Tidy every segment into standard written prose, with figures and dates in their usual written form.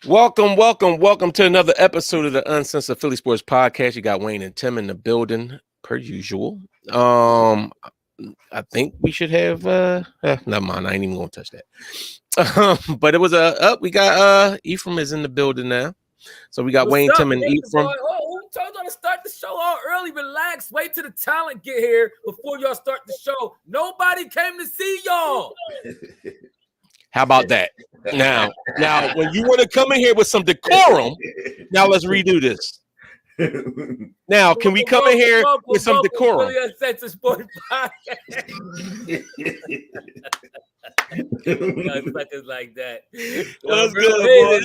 Welcome to another episode of the Uncensored Philly Sports Podcast. You got Wayne and Tim in the building, per usual. I think we should have never mind, I ain't even gonna touch that. But it was we got Ephraim is in the building now. So we got What's Wayne, up, Tim, and Ephraim. who told y'all to start the show all early? Relax, wait till the talent get here before y'all start the show. Nobody came to see y'all. How about that? Now, when you want to come in here with some decorum, now let's redo this. Now, can we come in here with some decorum? Really Uncensored Sports Podcast. Suckers like that. What's good,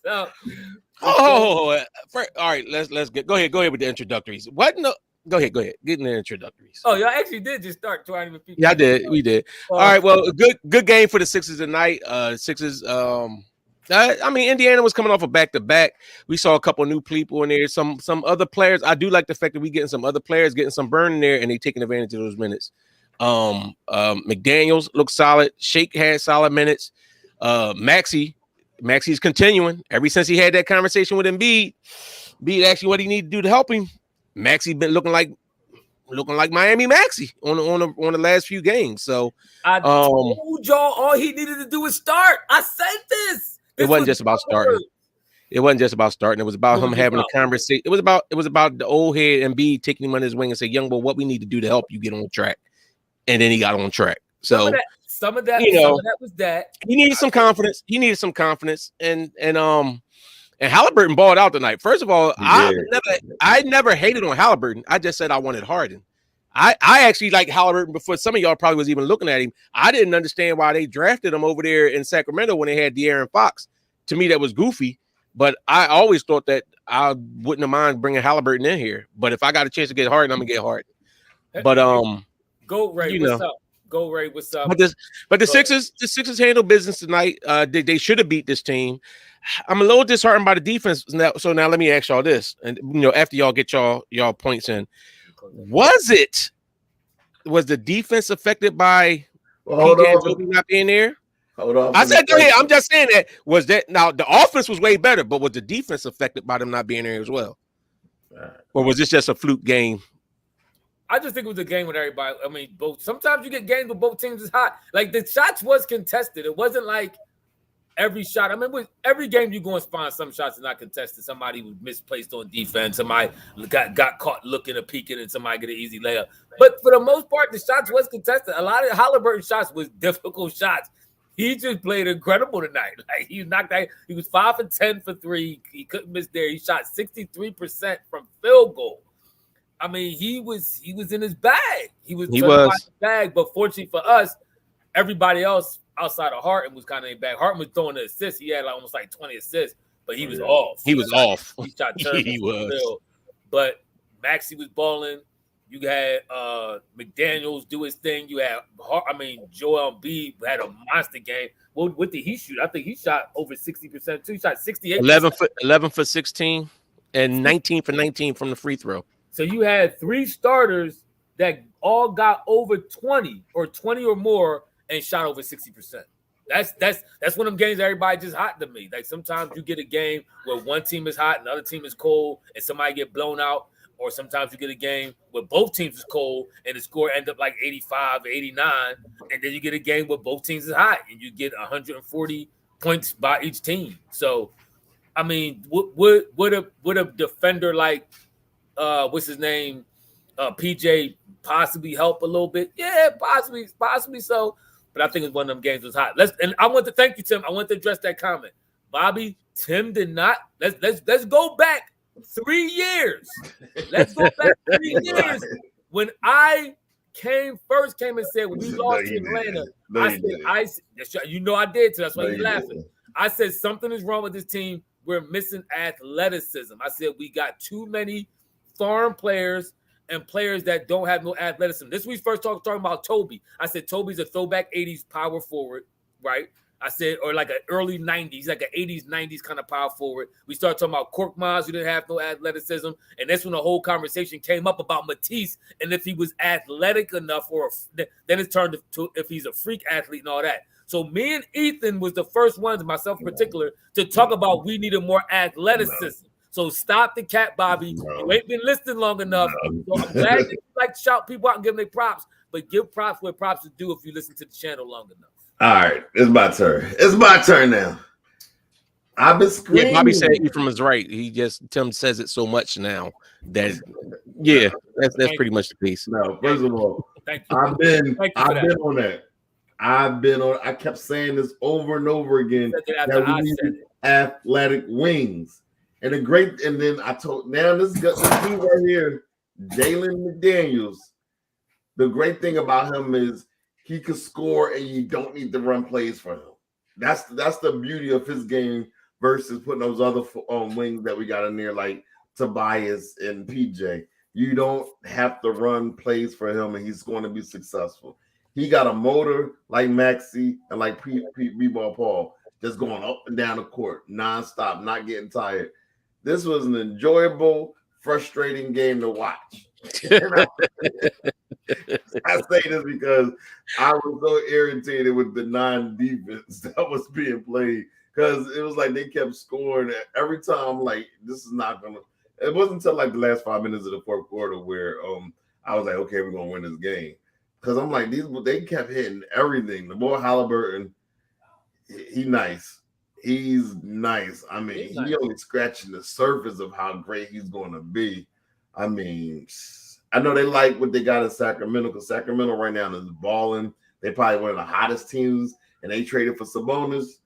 So, all right. Let's go ahead with the introductories. What? No, go ahead. Get in the introductories. Oh, y'all actually did just start trying to. Yeah, I did. We did. All right. Well, good game for the Sixers tonight. Sixers. I mean, Indiana was coming off a back-to-back. We saw a couple new people in there. Some other players. I do like the fact that we getting some other players getting some burn in there, and they taking advantage of those minutes. McDaniels looked solid. Shake had solid minutes. Maxey's continuing. Ever since he had that conversation with Embiid, actually what he needed to do to help him. Maxey been looking like Miami Maxey on the last few games. So I told y'all all he needed to do was start. I said this. It wasn't just about starting. It wasn't just about starting. It was about him having a conversation. It was about the old head Embiid taking him on his wing and say, "Young boy, what we need to do to help you get on track." And then he got on track. So some of that was that. He needed some confidence. And Haliburton balled out tonight. First of all, I never hated on Haliburton. I just said I wanted Harden. I actually like Haliburton before some of y'all probably was even looking at him. I didn't understand why they drafted him over there in Sacramento when they had De'Aaron Fox. To me, that was goofy. But I always thought that I wouldn't have mind bringing Haliburton in here. But if I got a chance to get Harden, I'm gonna get Harden. But Go Ray, what's up? Go Ray, what's up? But the Sixers handled business tonight. They should have beat this team. I'm a little disheartened by the defense now. So now let me ask y'all this, and after y'all get y'all points in, was the defense affected by PJ not being there? Hold on. I said go ahead. I'm just saying that was that. Now the offense was way better, but was the defense affected by them not being there as well, or was this just a fluke game? I just think it was a game with everybody. I mean, both. Sometimes you get games with both teams is hot. Like the shots was contested. It wasn't like every shot. I mean, with every game you go and find some shots are not contested. Somebody was misplaced on defense. Somebody got caught looking or peeking, and somebody get an easy layup. But for the most part, the shots was contested. A lot of Haliburton shots was difficult shots. He just played incredible tonight. Like he knocked out. He was 5 for 10 for 3. He couldn't miss there. He shot 63% from field goal. I mean, he was in his bag. He was in his bag, but fortunately for us, everybody else outside of Harden was kind of in bag. Harden was throwing the assists. He had almost like 20 assists, but he was off. He was off. He shot terrible. He was. But Maxey was balling. You had McDaniels do his thing. You had, Joel Embiid had a monster game. What did he shoot? I think he shot over 60% too. He shot 68%. 11 for 16 and 19 for 19 from the free throw. So you had 3 starters that all got over 20 or more and shot over 60%. That's one of them games everybody just hot to me. Like sometimes you get a game where one team is hot and the other team is cold and somebody get blown out, or sometimes you get a game where both teams is cold and the score end up like 85 or 89, and then you get a game where both teams is hot and you get 140 points by each team. So, I mean, would a defender like what's his name, PJ possibly help a little bit? Yeah, possibly so. But I think it's one of them games was hot. And I want to thank you, Tim. I want to address that comment. Bobby, Tim did not. Let's go back 3 years. Let's go back 3 years when I came and said when we lost to Atlanta. I said, I did too. That's why you're laughing. I said something is wrong with this team. We're missing athleticism. I said we got too many foreign players and players that don't have no athleticism. This week first talking about Toby. I said Toby's a throwback 80s power forward, right? I said, or like an early 90s, like an 80s, 90s kind of power forward. We started talking about Korkmaz, who didn't have no athleticism. And that's when the whole conversation came up about Matisse and if he was athletic enough, or then it turned to if he's a freak athlete and all that. So me and Ethan was the first ones, myself in particular, to talk about we needed more athleticism. So stop the cat, Bobby. You ain't been listening long enough. So I'm glad that you like to shout people out and give them their props, but give props where props is due if you listen to the channel long enough. All right, it's my turn. It's my turn now. I've been screaming. Yeah, Bobby said Ephraim is right. He just Tim says it so much now that that's pretty much the piece. No, first of all, I've been on that. I kept saying this over and over again that we need athletic wings. And then I told this dude right here, Jalen McDaniels. The great thing about him is he can score and you don't need to run plays for him. That's the beauty of his game versus putting those other wings that we got in there like Tobias and PJ. You don't have to run plays for him and he's going to be successful. He got a motor like Maxey and like B-Ball Paul, just going up and down the court nonstop, not getting tired. This was an enjoyable, frustrating game to watch. I say this because I was so irritated with the non-defense that was being played because it was like they kept scoring every time. Like, this is not gonna. It wasn't until like the last 5 minutes of the fourth quarter where I was like, okay, we're gonna win this game because I'm like they kept hitting everything. The boy Haliburton, he's nice. I mean, he only scratching the surface of how great he's going to be. I mean, I know they like what they got in Sacramento because Sacramento right now is balling. They probably one of the hottest teams, and they traded for Sabonis.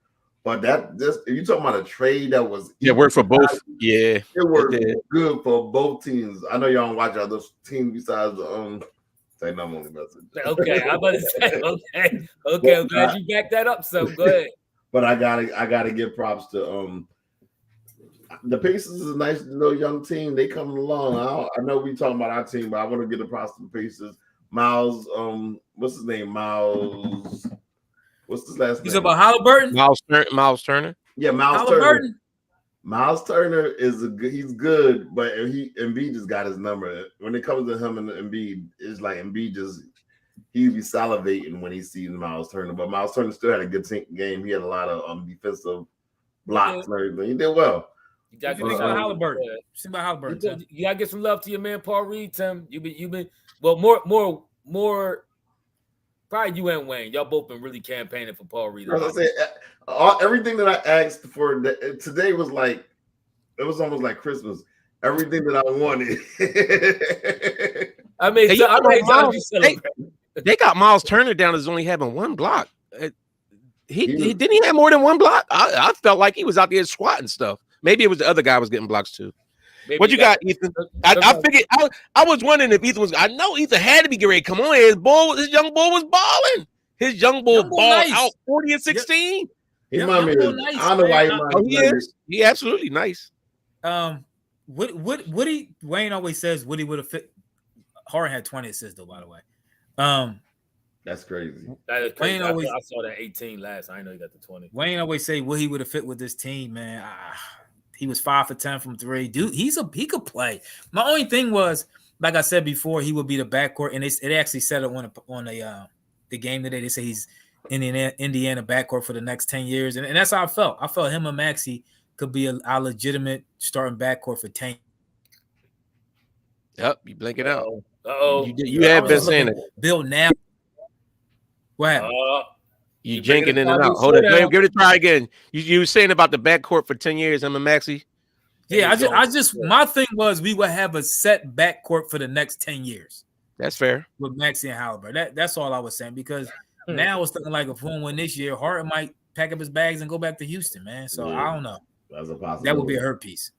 But if you're talking about a trade that was worked for both. Yeah, it worked good for both teams. I know y'all don't watch other teams besides say no more message. Okay, I'm about to say okay. I'm glad you backed that up. So go ahead. But I gotta give props to the Pacers is a nice little young team. They coming along. I know we talking about our team, but I want to give the props to the Pacers. Miles, what's his name? Miles. What's his last name? He's about Haliburton. Miles Turner. Yeah, Miles Turner. Miles Turner he's good, but Embiid just got his number. When it comes to him and Embiid, it's like Embiid he'd be salivating when he sees Miles Turner. But Miles Turner still had a good game. He had a lot of defensive blocks and everything. He did well. You got to Haliburton. You got to get some love to your man Paul Reed, Tim. You've been more. Probably you and Wayne. Y'all both been really campaigning for Paul Reed. As I said, everything that I asked for today was like, it was almost like Christmas. Everything that I wanted. I mean, they got Miles Turner down as only having one block. He didn't have more than one block. I felt like he was out there squatting stuff. Maybe it was the other guy was getting blocks too. Maybe what you got, Ethan? I figured I was wondering if Ethan was. I know Ethan had to be great. Come on, his young boy was balling. His young boy balled out 40 and 16. He might be. Nice, I don't know why he is. He absolutely nice. Woody Wayne always says Woody would have fit. Harden had 20 assists though, by the way. That's crazy. That is crazy. I saw that 18 last. I know he got the 20. Wayne always say Woody would have fit with this team, man. He was 5 for 10 from 3. Dude, he could play. My only thing was, like I said before, he would be the backcourt, and it actually said it on the game today. They say he's in the Indiana backcourt for the next 10 years, and that's how I felt. I felt him and Maxey could be a legitimate starting backcourt for 10. Yep, you blink it out. Uh-oh. You have been saying it. Bill now. What happened? You jinking in and out. Hold on, give it a try again. You were saying about the backcourt for 10 years, him and Maxey? Yeah, I just my thing was we would have a set backcourt for the next 10 years. That's fair. With Maxey and Haliburton. That's all I was saying, because now it's looking like if we win this year, Harden might pack up his bags and go back to Houston, man. So I don't know. That's a possibility. That would be a hurt piece.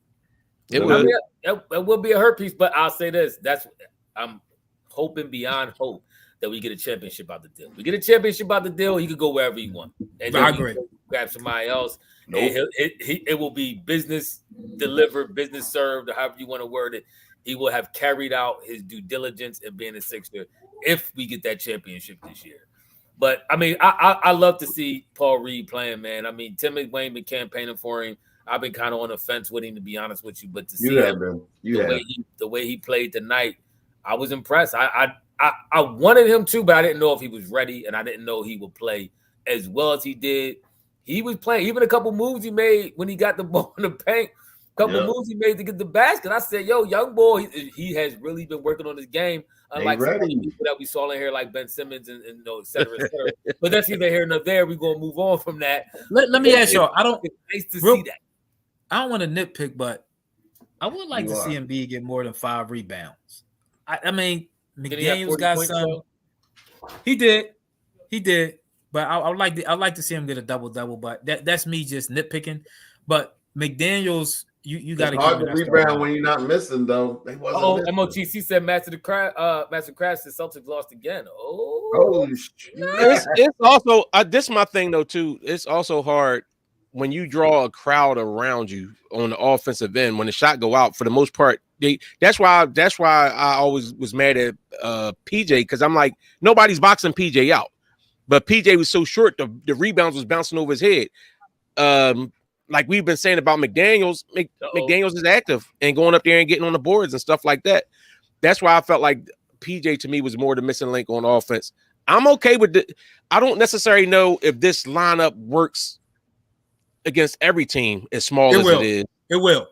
It would. It would be a hurt piece, but I'll say this. I'm hoping beyond hope that we get a championship out the deal. We get a championship out the deal, he could go wherever he wants. And I agree. Grab somebody else. Nope. It will be business delivered, business served, or however you want to word it. He will have carried out his due diligence in being a Sixer if we get that championship this year. But, I mean, I love to see Paul Reed playing, man. I mean, Tim and Wayne been campaigning for him. I've been kind of on the fence with him, to be honest with you. But to see the way he played tonight, I was impressed. I wanted him to, but I didn't know if he was ready, and I didn't know he would play as well as he did. He was playing. Even a couple moves he made when he got the ball in the paint. Couple moves he made to get the basket. I said, "Yo, young boy, he has really been working on his game." Unlike some people that we saw in here, like Ben Simmons and et cetera, et cetera. But that's either here nor there. We're gonna move on from that. Let me ask y'all. It's nice to see that. I don't want to nitpick, but I would like to see Embiid get more than 5 rebounds. I mean, McDaniels got some. He did, but I'd like to see him get a double. But that's me just nitpicking. But McDaniels, you got to hard to rebound when you're not missing though. MOTC said Master Crash said Celtics lost again. It's also this is my thing though too. It's also hard when you draw a crowd around you on the offensive end. When the shot go out, for the most part, that's why I always was mad at PJ, because I'm like, nobody's boxing PJ out, but PJ was so short, the rebounds was bouncing over his head. Like we've been saying about McDaniels, McDaniels is active and going up there and getting on the boards and stuff like that. That's why I felt like PJ to me was more the missing link on offense. I'm okay with it. I don't necessarily know if this lineup works against every team as small as it is. It will.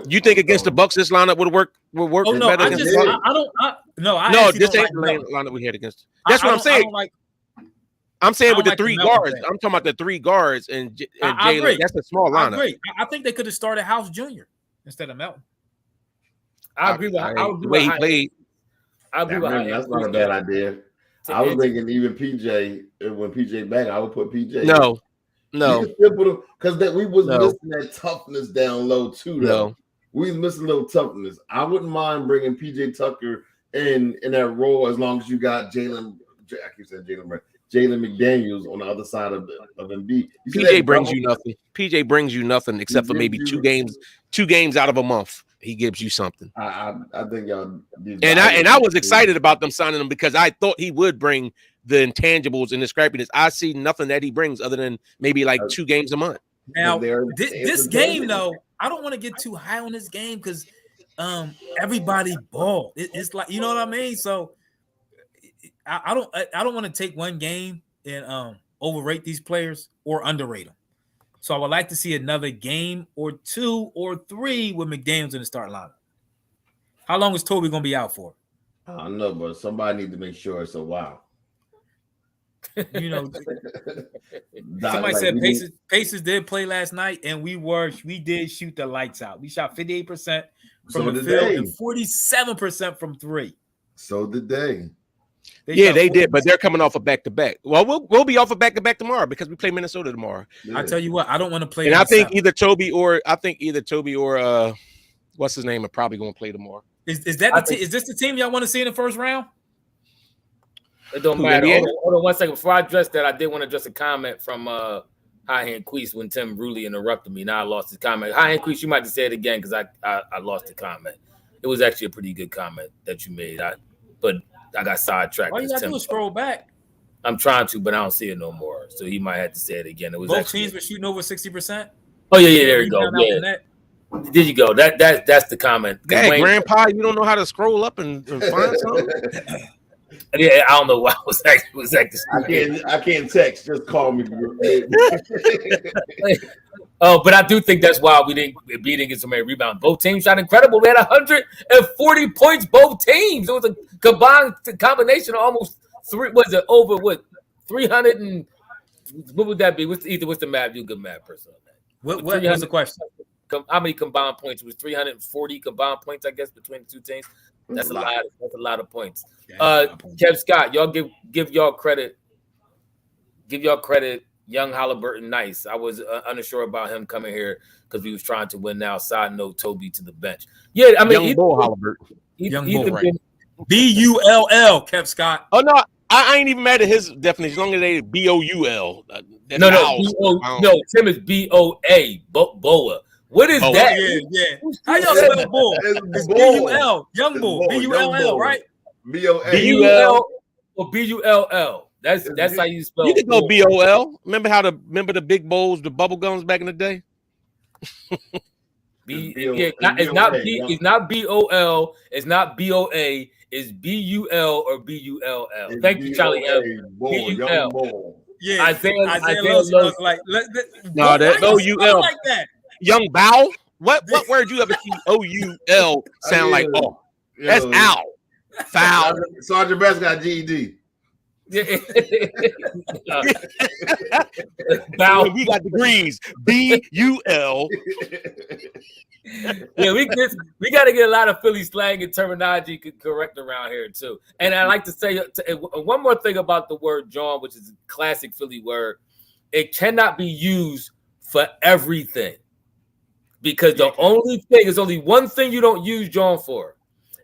You think against the Bucks this lineup would work better against the Bucks? No, this ain't the lineup we had against. That's what I'm saying. I'm saying with the 3 guards. I'm talking about the 3 guards and Jalen. That's a small lineup. I agree. I think they could have started House Jr. instead of Melton. I agree with the way he played. That's not a bad idea. I was thinking even PJ, when PJ back, I would put PJ. No. Because we was missing that toughness down low too. Though we was missing a little toughness. I wouldn't mind bringing PJ Tucker in that role as long as you got Jalen. I keep saying Jalen McDaniels on the other side of Embiid. PJ brings you nothing. PJ brings you nothing except for maybe 2 games out of a month. He gives you something. I think y'all. And I was excited about them signing him because I thought he would bring the intangibles and the scrappiness. I see nothing that he brings other than maybe like 2 games a month. Now this game though, I don't want to get too high on this game because everybody balled. It's like, you know what I mean. So I don't want to take one game and overrate these players or underrate them. So I would like to see another game or 2 or 3 with McDaniels in the starting lineup. How long is Toby going to be out for? I don't know, but somebody needs to make sure it's a while. You know, somebody said Pacers did play last night, and we did shoot the lights out. We shot 58% from the field and 47% from 3. So did they. They did, but they're coming off a back-to-back. Well, we'll be off a back-to-back tomorrow because we play Minnesota tomorrow. Yeah. I tell you what, I don't want to play. And I think either Toby or what's his name are probably going to play tomorrow. Is this the team y'all want to see in the first round? It don't matter. Hold on 1 second. Before I address that, I did want to address a comment from High Hand Queese when Tim Ruley interrupted me. Now I lost his comment. High Hand Queese, you might have to say it again because I lost the comment. It was actually a pretty good comment that you made. But I got sidetracked. All you got to do is scroll back. I'm trying to, but I don't see it no more. So he might have to say it again. It was both teams were shooting over 60%. Oh yeah, there you go. Yeah. There you go. That's the comment. Hey, Grandpa, you don't know how to scroll up and find something? Yeah, I don't know why I was acting. I can't text. Just call me. But I do think that's why we didn't get so many rebounds. Both teams shot incredible. We had 140 points. Both teams. It was a combination of almost 300 and what would that be? What's the math? You a good math person. What was the question? How many combined points? It was 340 combined points, I guess, between the 2 teams. That's a lot. That's a lot of points. Kev Scott, y'all give y'all credit. Give y'all credit. Young Haliburton, nice. I was unsure about him coming here because we was trying to win. Now, side note, Toby to the bench. Yeah, I mean, young bull Haliburton. B-U-L-L, Kev Scott. Oh no, I ain't even mad at his definition. As long as they B-O-U-L. No, Tim is B-O-A, Boa. What is that? Yeah. How y'all spell bull? It's B-U-L, young bull. B-U-L-L, right? B-O-A. B-U-L or B-U-L-L. That's how you spell. You can go B-O-L. Remember the big bowls, the bubble gums back in the day? It's not B-O-L. It's not B-O-A. It's B-U-L or B-U-L-L. Thank you, Charlie. B-U-L. Yeah, Isaiah looks like no, that OUL like that. Young Bow. What word you ever see OUL sound like? Oh, that's owl. Foul. Sergeant Best got GED. Bow. We got degrees. BUL. Yeah, we got to get a lot of Philly slang and terminology correct around here too. And I like to say one more thing about the word John, which is a classic Philly word. It cannot be used for everything, because the only thing is only one thing you don't use John for,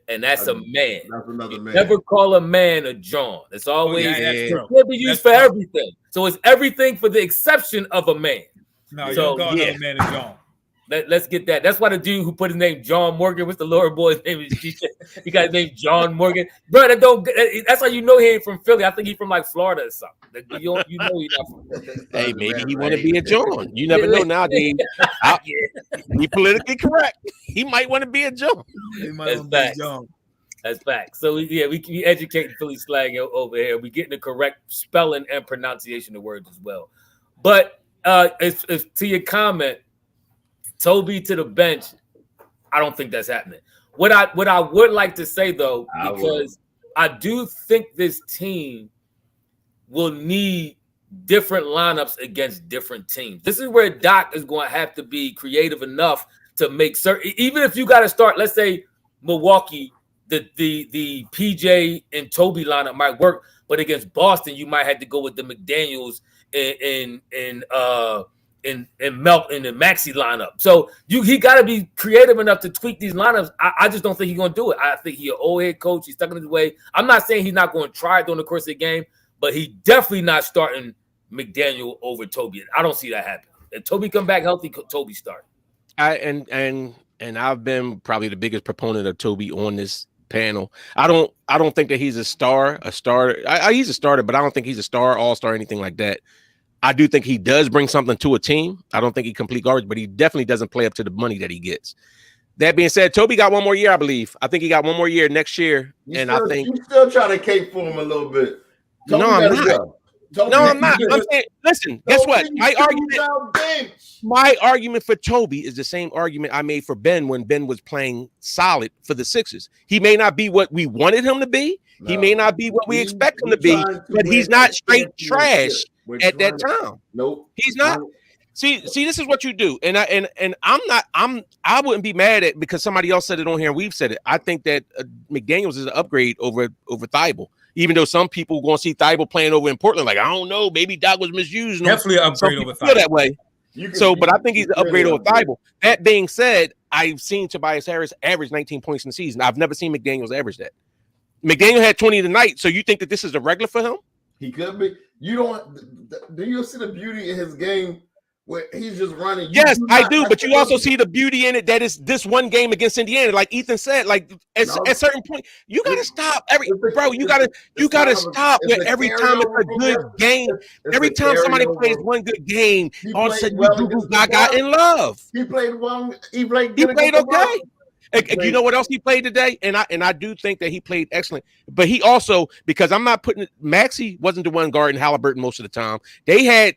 and that's a man. That's another man. Never call a man a John. It's always it can be used for everything. So it's everything for the exception of a man. No, you don't call another man a John. Let's get that. That's why the dude who put his name John Morgan, what's the lower boy's name? He got his name John Morgan. Bro, that's how you know he ain't from Philly. I think he's from like Florida or something. You know he's not from Philly. Hey, maybe he want to be a John. You never know nowadays. Be politically correct. He might want to be a John. That's facts. So we educating Philly slang over here. We getting the correct spelling and pronunciation of words as well. But it's to your comment, Toby to the bench, I don't think that's happening. What I would like to say though, because I do think this team will need different lineups against different teams. This is where Doc is going to have to be creative enough to make certain, even if you got to start, let's say Milwaukee, the PJ and Toby lineup might work, but against Boston, you might have to go with the McDaniels and Melton and Maxey lineup. So he got to be creative enough to tweak these lineups. I just don't think he's going to do it. I think he's an old head coach. He's stuck in his way. I'm not saying he's not going to try it during the course of the game, but he definitely not starting McDaniel over Toby. I don't see that happen. If Toby come back healthy, Toby start. And I've been probably the biggest proponent of Toby on this panel. I don't think that he's a starter. He's a starter, but I don't think he's a star, all-star, anything like that. I do think he does bring something to a team. I don't think he complete garbage, but he definitely doesn't play up to the money that he gets. That being said, Toby got one more year, I believe. I think he got one more year next year. I think you still trying to cape for him a little bit. No, I'm not. I'm saying, listen, guess what? My argument for Toby is the same argument I made for Ben when Ben was playing solid for the Sixers. He may not be what we wanted him to be. No. He may not be what we expect him to be, but he's not straight trash at that time. Nope. He's not. See, this is what you do. And I wouldn't be mad at because somebody else said it on here and we've said it. I think that McDaniels is an upgrade over Thibault. Even though some people going to see Thibault playing over in Portland, like, I don't know, maybe Doc was misusing him. Definitely an upgrade over Thibault. Feel that way. But I think he's an upgrade over Thibault. That being said, I've seen Tobias Harris average 19 points in the season. I've never seen McDaniels average that. McDaniel had 20 tonight, so you think that this is a regular for him? He could be. Do you see the beauty in his game where he's just running? Yes, I do, but you also see the beauty in it that is this one game against Indiana. Like Ethan said, like at certain point, you gotta stop you gotta stop where every time it's a good game, every time somebody plays one good game, all of a sudden you got in love. He played okay. You know what else he played today? And I do think that he played excellent. But he also, because I'm not putting Maxey wasn't the one guarding Haliburton most of the time. They had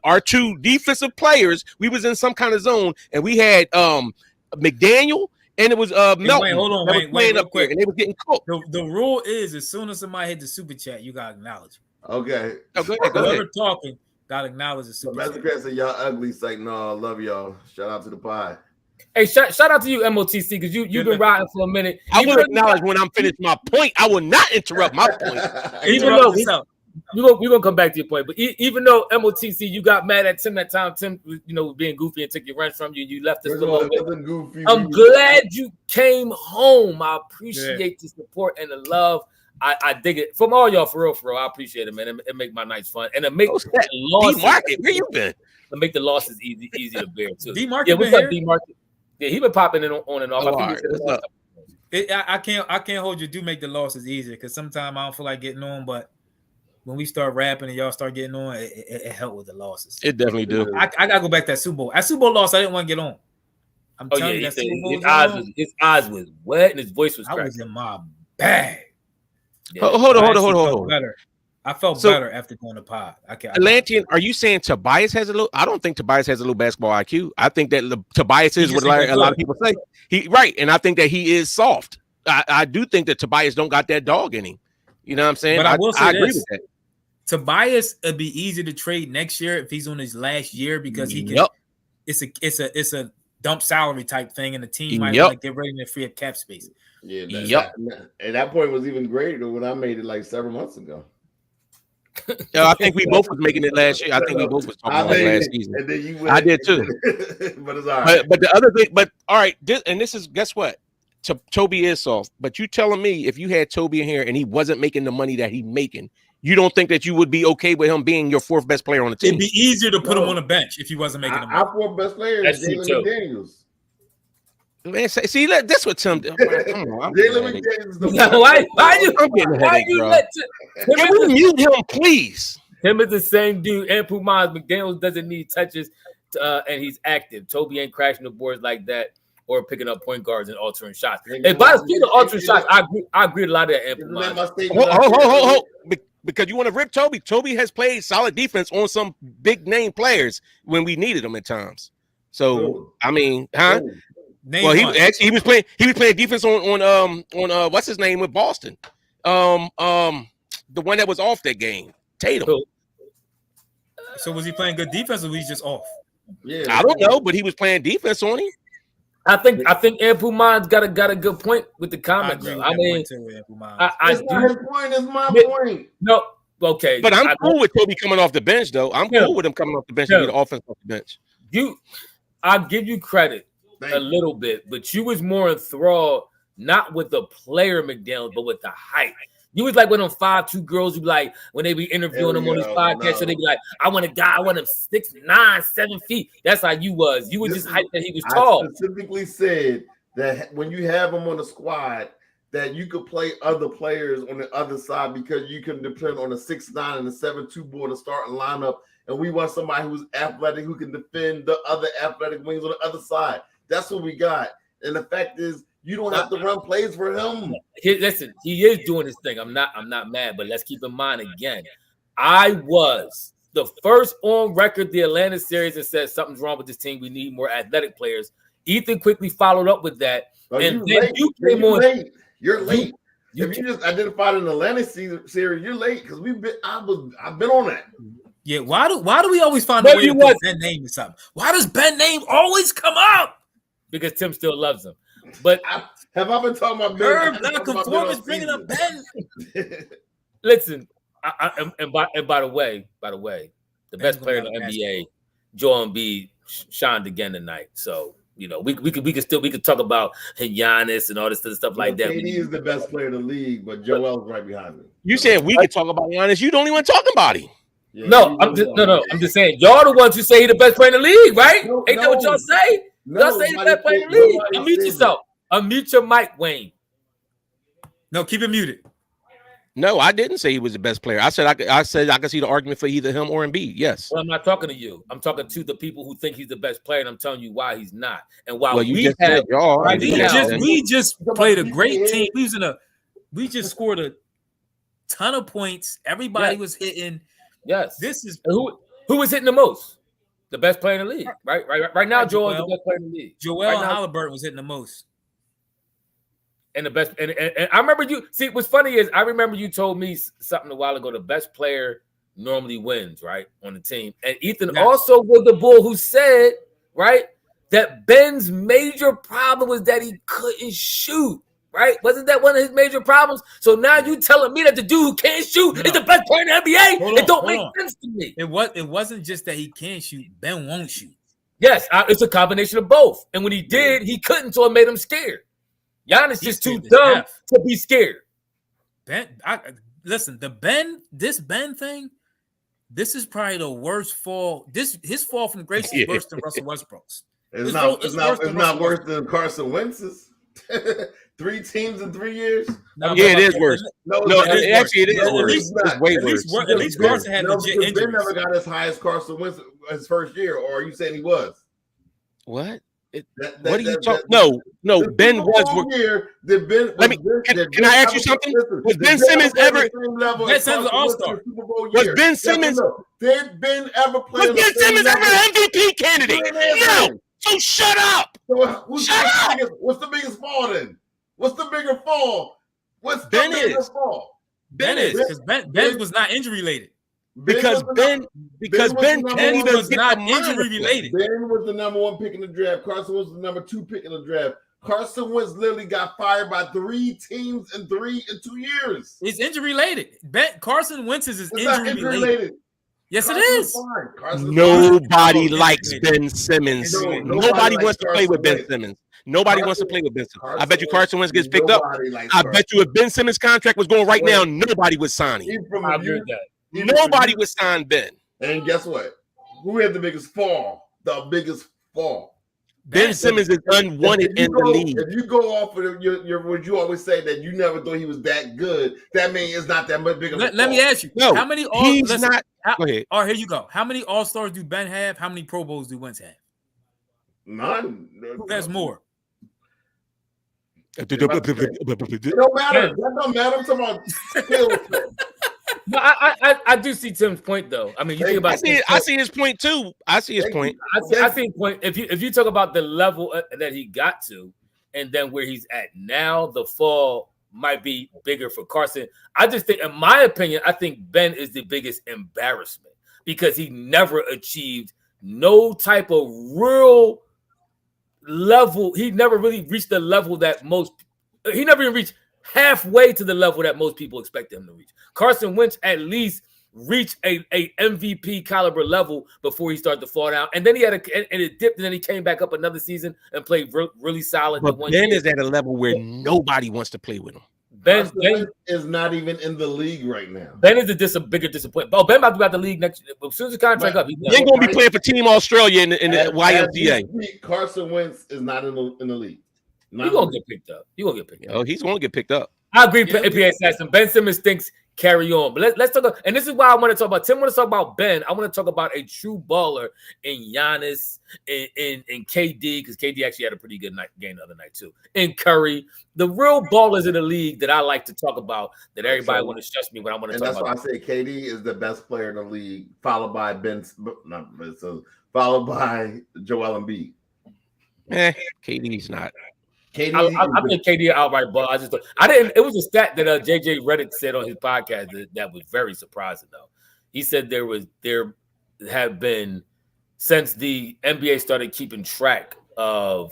our two defensive players. We was in some kind of zone, and we had McDaniel and it was Melton. Wait, real quick. And they was getting cooked. The rule is as soon as somebody hit the super chat, you gotta acknowledge. Okay. Oh, go ahead. Whoever talking, gotta acknowledge the super chat. Master said y'all ugly. It's like, no, I love y'all. Shout out to the pie. Hey, shout out to you, MOTC, because you've been riding for a minute. I will acknowledge when I'm finished my point. I will not interrupt my point. Even though we're gonna come back to your point, but even though MOTC, you got mad at Tim that time, Tim, being goofy and took your wrench from you, you left us a little bit. I'm glad you came home. I appreciate the support and the love. I dig it from all y'all, for real. I appreciate it, man. It make my nights fun, and it make the losses. D-Market, where you been? To make the losses easy to bear too. D-Market, what's up, D-Market? Yeah, he been popping in on and off. I can't hold you. Do make the losses easier because sometimes I don't feel like getting on, but when we start rapping and y'all start getting on, it helped with the losses. It definitely do. I gotta go back to that Super Bowl. That Super Bowl loss, I didn't want to get on. I'm telling you, that Super Bowl his eyes was wet and his voice was cracking. I was in my bag. Yeah. Hold on. I felt better after doing the pod. Atlantean, are you saying Tobias has a little? I don't think Tobias has a little basketball IQ. I think that Tobias is what a lot of people say. And I think that he is soft. I do think that Tobias don't got that dog in him. You know what I'm saying? But I will say I agree with that. Tobias would be easy to trade next year if he's on his last year because he can. It's a dump salary type thing, and the team might want to get ready to free up cap space. Yeah, and that point was even greater than when I made it like 7 months ago. I think we both was making it last year. I think we both was talking about it last season. And then you I did too. But it's all right. But the other thing, all right, this is guess what? Toby is soft. But you telling me if you had Toby in here and he wasn't making the money that he's making, you don't think that you would be okay with him being your fourth best player on the team? It'd be easier to put him on the bench if he wasn't making the money. Our fourth best player is Jalen McDaniels. Man, see, that's what Tim did. Jalen McDaniels. Why you can we mute him, please? Him is the same dude. And Pumas McDaniels doesn't need touches, and he's active. Toby ain't crashing the boards like that or picking up point guards and altering shots. And by the speed of altering shots, I agree with a lot of that. And Pumas. Because you want to rip Toby. Toby has played solid defense on some big name players when we needed them at times. So I mean, huh? Well, he was playing defense on what's his name with Boston, the one that was off that game, Tatum. So was he playing good defense or was he just off? Yeah, I don't know, but he was playing defense on him. I think Ampuman's got a good point with the comment. I mean, his point is my point. No, okay, but I'm cool with Toby coming off the bench, though. I'm cool with him coming off the bench and get the offense off the bench. I'll give you credit. A little bit, but you was more enthralled not with the player McDaniels, but with the height. You was like one of them 5'2" girls who be like when they be interviewing him on this podcast, so they be like, I want him 6'9", 7 feet. That's how you was. You was just hyped that he was tall. I specifically said that when you have him on the squad, that you could play other players on the other side because you can depend on a 6'9" and a 7'2" boy to start a lineup. And we want somebody who's athletic who can defend the other athletic wings on the other side. That's what we got. And the fact is, you don't have to run plays for him. Listen, he is doing his thing. I'm not mad, but let's keep in mind again, I was the first on record the Atlanta series and said something's wrong with this team. We need more athletic players. Ethan quickly followed up with that. And then you came on. You're late. If you just identified an Atlanta series, you're late because I've been on that. Yeah, why do we always find a way to put Ben name or something? Why does Ben name always come up? Because Tim still loves him. But have I been talking about Ben? Non-conformist bringing up Ben. Listen, by the way, the best player in the NBA, Joel Embiid, shined again tonight. So you know we could talk about Giannis and all this stuff like that. KD is the best player in the league, but Joel's right behind him. You said we could talk about Giannis. You don't even talk about him. Yeah, no, I'm just saying y'all the ones who say he's the best player in the league, right? Ain't that what y'all say? Y'all say he's the best player in the league. Unmute yourself. Unmute your mic, Wayne. No, keep it muted. No, I didn't say he was the best player. I said I could see the argument for either him or Embiid. Yes. Well, I'm not talking to you. I'm talking to the people who think he's the best player, and I'm telling you why he's not. And why we just played a great team. We just scored a ton of points. Everybody was hitting. Yes. This is who was hitting the most? The best player in the league. Right now, Joel is the best player in the league. Joel and Haliburton was hitting the most. And the best, and I remember you. See, what's funny is I remember you told me something a while ago. The best player normally wins, right, on the team. And Ethan also was the bull who said, right, that Ben's major problem was that he couldn't shoot. Right? Wasn't that one of his major problems? So now you telling me that the dude who can't shoot is the best player in the NBA? It don't make sense to me. It wasn't just that he can't shoot. Ben won't shoot. Yes, it's a combination of both. And when he did, he couldn't, so it made him scared. Giannis is too dumb to be scared. Listen, this Ben thing, this is probably the worst fall. His fall from grace is worse than Russell Westbrook's. It's not worse than Carson Wentz's. 3 teams in 3 years. It is worse. Actually, it is worse. It's way worse. At least Carson had legit injuries. Ben never got as high as Carson Wentz his first year, or are you saying he was? What? What are you talking? No. Ben was. Here, Can I ask you something? Was Ben Simmons ever? Ben Simmons an all-star. Was Ben Simmons? Did Ben ever play? Was Ben Simmons ever an MVP candidate? No. So shut up. Shut up. What's the biggest fall then? What's the bigger fall? What's the bigger fall? Ben is because Ben was not injury related. Because Ben was not injury related. Ben was the number 1 pick in the draft. Carson was the number 2 pick in the draft. Carson Wentz literally got fired by 3 teams in 2 years. It's injury related. Carson Wentz is injury related. Yes, Carson it is. Nobody likes Ben Simmons. Nobody wants to play with Ben Simmons. Nobody wants to play with Ben Simmons. I bet you Carson Wentz gets picked up. I bet you if Ben Simmons' contract was going right now, nobody would sign him. Nobody would sign Ben. And guess what? Who had the biggest fall? The biggest fall. Ben Simmons is unwanted in the league. If you go off of your what you always say that you never thought he was that good, that means it's not that much big of a fall. Let me ask you. No, how many he's not. Go ahead. All right, here you go. How many All-Stars do Ben have? How many Pro Bowls do Wentz have? None. Who has more? It don't matter. That don't matter. I'm talking about skills. No, I do see Tim's point though. I mean, you think about. I see his point too. I see his point. I see his point. If you talk about the level that he got to, and then where he's at now, the fall might be bigger for Carson. I just think, in my opinion, I think Ben is the biggest embarrassment because he never achieved no type of real level. He never really reached the level that he never even reached halfway to the level that most people expect him to reach. Carson Wentz at least reached a MVP caliber level before he started to fall down, and then he had it dipped, and then he came back up another season and played really solid. But Ben is at a level where nobody wants to play with him. Ben is not even in the league right now. Ben is a bigger disappointment. Oh, Ben about to be out the league next year. As soon as the contract up, he ain't gonna be playing for Team Australia in the YMCA. Carson Wentz is not in the league. He's gonna get picked up. Oh, he's gonna get picked up. I agree. PA Saxon. Ben Simmons thinks carry on, but let's talk about, and this is why I want to talk about. Tim want to talk about Ben. I want to talk about a true baller in Giannis and KD, because KD actually had a pretty good game the other night too. And Curry, the real ballers in the league that I like to talk about. That everybody want to stress me when I want to talk about. And that's why I say KD is the best player in the league, followed by followed by Joel Embiid. KD's not. I think KD outright ball. I didn't. It was a stat that JJ Redick said on his podcast that was very surprising though. He said there have been, since the NBA started keeping track of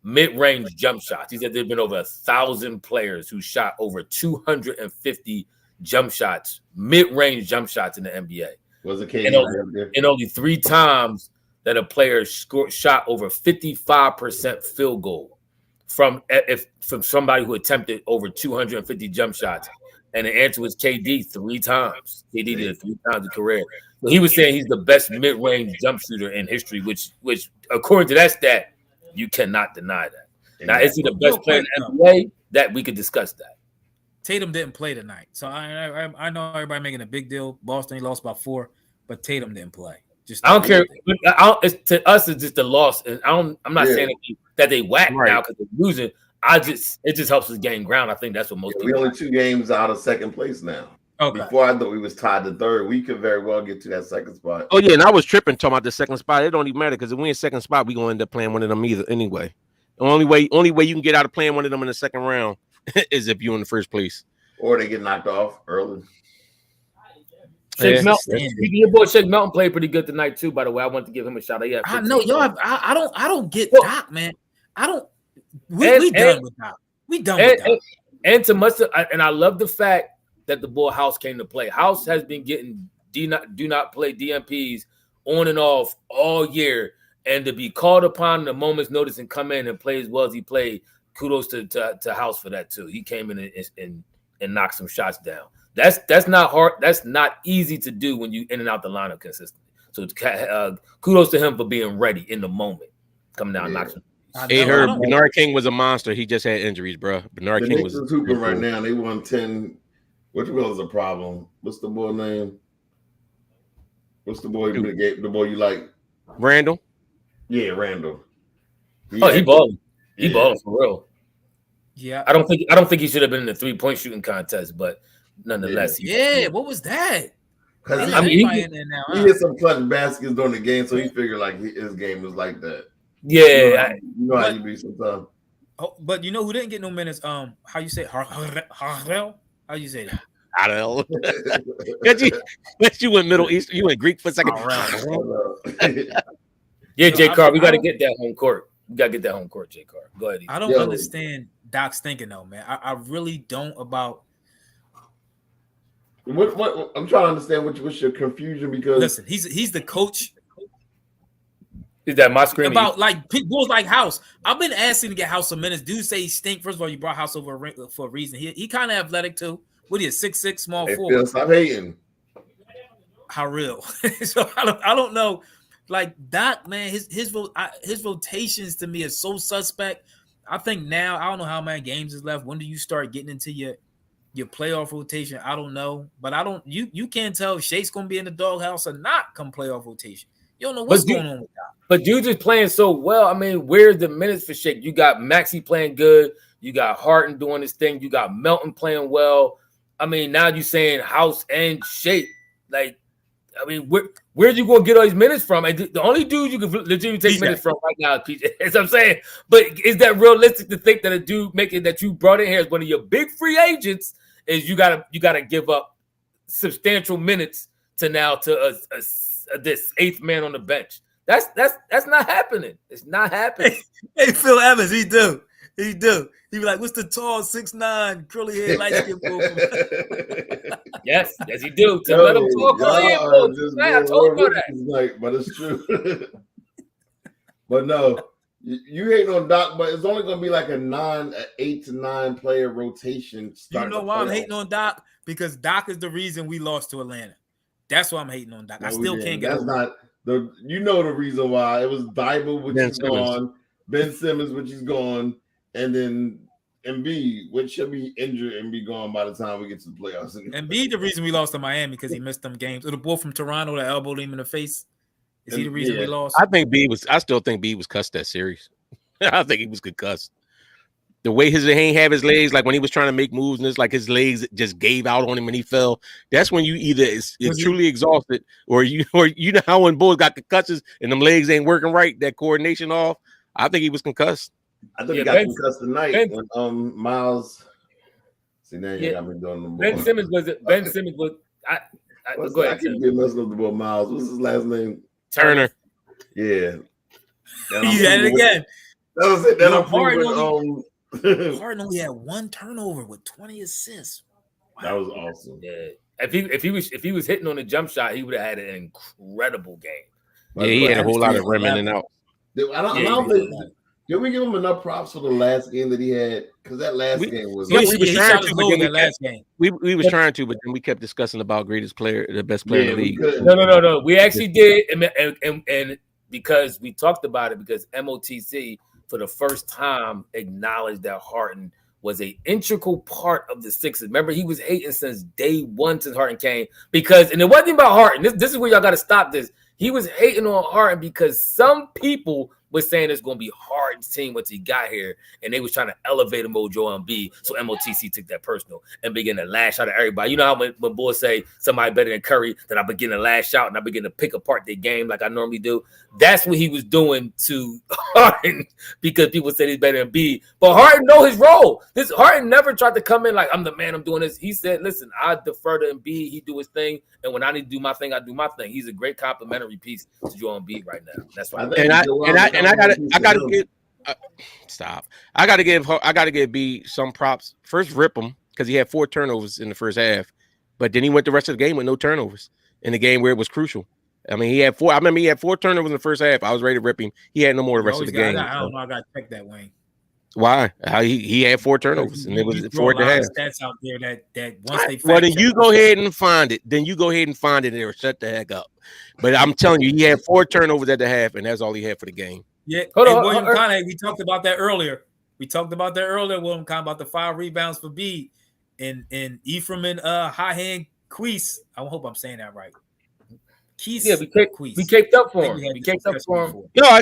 mid-range jump shots. He said there've been over 1,000 players who shot over 250 jump shots, mid-range jump shots in the NBA. Was it KD? And only 3 times that a player shot over 55% field goal from somebody who attempted over 250 jump shots, and the answer was KD 3 times. KD did it 3 times in career. So he was saying he's the best mid-range jump shooter in history, which according to that stat, you cannot deny that. Now, is he the best player in the NBA? That we could discuss that. Tatum didn't play tonight, so I know everybody making a big deal. Boston, he lost by 4, but Tatum didn't play. I don't care. To us, it's just a loss. And I'm not saying that they whack now because they're losing. It just helps us gain ground. I think that's what most people. We're only 2 games out of second place now. Okay. Before I thought we was tied to third. We could very well get to that second spot. Oh yeah, and I was tripping talking about the second spot. It don't even matter because if we in second spot, we gonna end up playing one of them either anyway. The only way you can get out of playing one of them in the second round is if you're in the first place, or they get knocked off early. Shake Melton. Your boy Shake Melton played pretty good tonight too. By the way, I want to give him a shout out. Yeah, I know y'all. I don't get Doc, man. I don't. We done with Doc. We done with Doc. And to much, and I love the fact that the boy House came to play. House has been getting do not play DMPs on and off all year, and to be called upon at a moment's notice and come in and play as well as he played, kudos to House for that too. He came in and knocked some shots down. That's not hard. That's not easy to do when you in and out the lineup consistently. So kudos to him for being ready in the moment, coming down and knocking. Hey, Bernard King was a monster. He just had injuries, bro. Bernard King was hooping right now. They won 10. Which was a problem? What's the boy name? What's the boy? The boy you like? Randall. Yeah, Randall. He balling. He balling for real. Yeah, I don't think he should have been in the 3-point shooting contest, but nonetheless, what was that? Because he hit some clutch baskets during the game, so he figured like his game was like that. Yeah, you know how you be sometimes. Oh, but you know who didn't get no minutes? How you say Harrell? How you say that? I don't know. you went Middle East, you went Greek for a second. Yeah, J. Carr, we got to get that home court. We got to get that home court, J. Carr. Go ahead. I don't understand Doc's thinking though, man. I really don't about. What I'm trying to understand what's your confusion because listen, he's the coach. Is that my screen? About like Bulls like House. I've been asking to get House some minutes. Dude say he stink. First of all, you brought House over for a reason. He kind of athletic too. What is 6'6", small forward? Stop hating. How real? So I don't know. Like Doc, man, his rotations to me is so suspect. I think now I don't know how many games is left. When do you start getting into your playoff rotation? I don't know, but I don't. You can't tell if Shake's gonna be in the doghouse or not come playoff rotation. You don't know what's going on with Doc. But dude just playing so well. I mean, where's the minutes for Shake? You got Maxey playing good. You got Harden doing his thing. You got Melton playing well. I mean, now you're saying House and Shake. Like, I mean, where you going to get all these minutes from? And the only dude you can legitimately take minutes from right now is PJ. That's what I'm saying. But is that realistic to think that a dude that you brought in here as one of your big free agents is you gotta give up substantial minutes to this eighth man on the bench? That's not happening. It's not happening. Hey, Phil Evans, he do. He be like, what's the tall 6'9", curly hair, light skin boy? Yes, he do. Let him talk. I told you that. But it's true. But no, you hate on Doc, but it's only gonna be like an 8 to 9 player rotation. You know why I'm hating on Doc? Because Doc is the reason we lost to Atlanta. That's why I'm hating on Doc. I still can't get over it. You know the reason why. It was Dybul, which is gone, Ben Simmons, which is gone, and then Embiid, which should be injured and be gone by the time we get to the playoffs. Embiid, the reason we lost to Miami because he missed them games. Or the boy from Toronto that elbowed him in the face. Is he the reason we lost? I still think B was cussed that series. I think he was concussed. The way he ain't have his legs, like when he was trying to make moves, and it's like his legs just gave out on him and he fell. That's when you either it's truly exhausted, or you know how when boys got concussions and them legs ain't working right, that coordination off. I think he was concussed. I think he got concussed tonight when Miles. See, now you got me doing the Ben Simmons was. Go ahead. I keep getting messing up the boy Miles. What's his last name? Turner. Yeah. You had it again. That was it. Then I'm proving. Harden only had 1 turnover with 20 assists. Wow. That was awesome. Yeah. If he was hitting on the jump shot, he would have had an incredible game. Yeah, he had a whole lot of rimming out. I don't think. Did we give him enough props for the last game that he had? Because that last game was. We was trying to, but then last game. We was trying to, but then we kept discussing about greatest player, the best player in the league. No. We actually did, and because we talked about it, because MOTC for the first time acknowledged that Harden was an integral part of the Sixers. Remember, he was hating since day one since Harden came. And it wasn't about Harden. This is where y'all got to stop this. He was hating on Harden because some people was saying it's going to be Harden's team once he got here, and they was trying to elevate him over Joel Embiid. So MOTC took that personal and began to lash out at everybody. You know how when boys say somebody better than Curry, then I begin to lash out and I begin to pick apart their game like I normally do. That's what he was doing to Harden because people said he's better than Embiid. But Harden know his role. Harden never tried to come in like, I'm the man, I'm doing this. He said, listen, I defer to Embiid. He do his thing. And when I need to do my thing, I do my thing. He's a great complimentary piece to Joel Embiid right now. That's why. I gotta give B some props. First, rip him because he had 4 turnovers in the first half, but then he went the rest of the game with no turnovers in the game where it was crucial. I mean, he had 4. I remember he had 4 turnovers in the first half. I was ready to rip him. He had no more the rest of the game. I don't know. I got to check that, Wayne. Why? He had 4 turnovers, and it was 4 to half. Stats out there that once they then you go ahead and find it. Then you go ahead and find it, and it'll shut the heck up. But I'm telling you, he had 4 turnovers at the half, and that's all he had for the game. Yeah, William Conley, we talked about that earlier. William Conley, about the 5 rebounds for B, and Ephraim and high hand Queese. I hope I'm saying that right. we caped up for him. We caped up for him. No,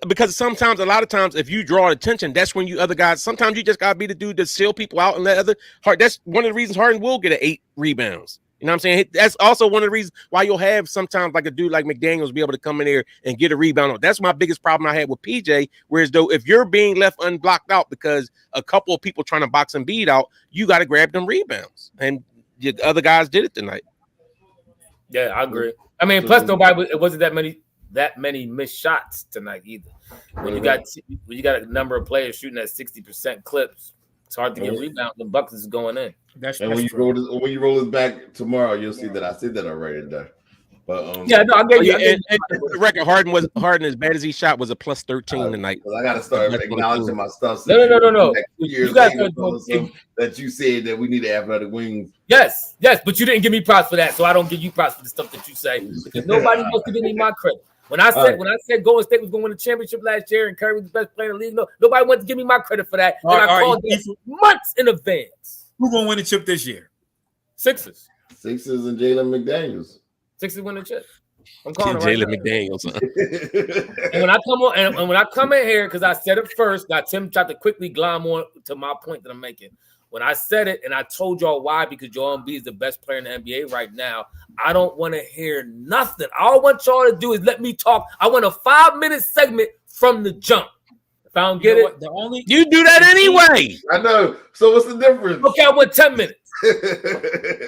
because sometimes, a lot of times, if you draw attention, that's when you other guys. Sometimes you just gotta be the dude to seal people out and let other. That's one of the reasons Harden will get 8 rebounds. You know what I'm saying? That's also one of the reasons why you'll have sometimes like a dude like McDaniels be able to come in there and get a rebound. That's my biggest problem I had with PJ. Whereas though, if you're being left unblocked out because a couple of people trying to box and beat out, you got to grab them rebounds, and the other guys did it tonight. Yeah, I agree. I mean, plus it wasn't that many missed shots tonight either. When you got a number of players shooting at 60% clips, it's hard to get rebounds and buckets is going in. And when you roll this back tomorrow, you'll see that I said that already there. But I get you. And the record, Harden as bad as he shot was a plus 13 tonight. I got to start acknowledging my stuff. No. You got that you said that we need athletic wings. Yes, but you didn't give me props for that, so I don't give you props for the stuff that you say because nobody wants to give me my credit. When I said Golden State was going to win the championship last year and Curry was the best player in the league, nobody wanted to give me my credit for that. And I called it months in advance. Who's going to win the chip this year? Sixers and Jalen McDaniels. Sixers win the chip. I'm calling Jalen McDaniels. And when I come on, and when I come in here, because I said it first, now Tim tried to quickly glom on to my point that I'm making. When I said it, and I told y'all why, because Joel Embiid is the best player in the NBA right now, I don't want to hear nothing. All I want y'all to do is let me talk. I want a 5-minute segment from the jump. If I don't get it, you do that anyway. I know. So what's the difference? Okay, I want 10 minutes.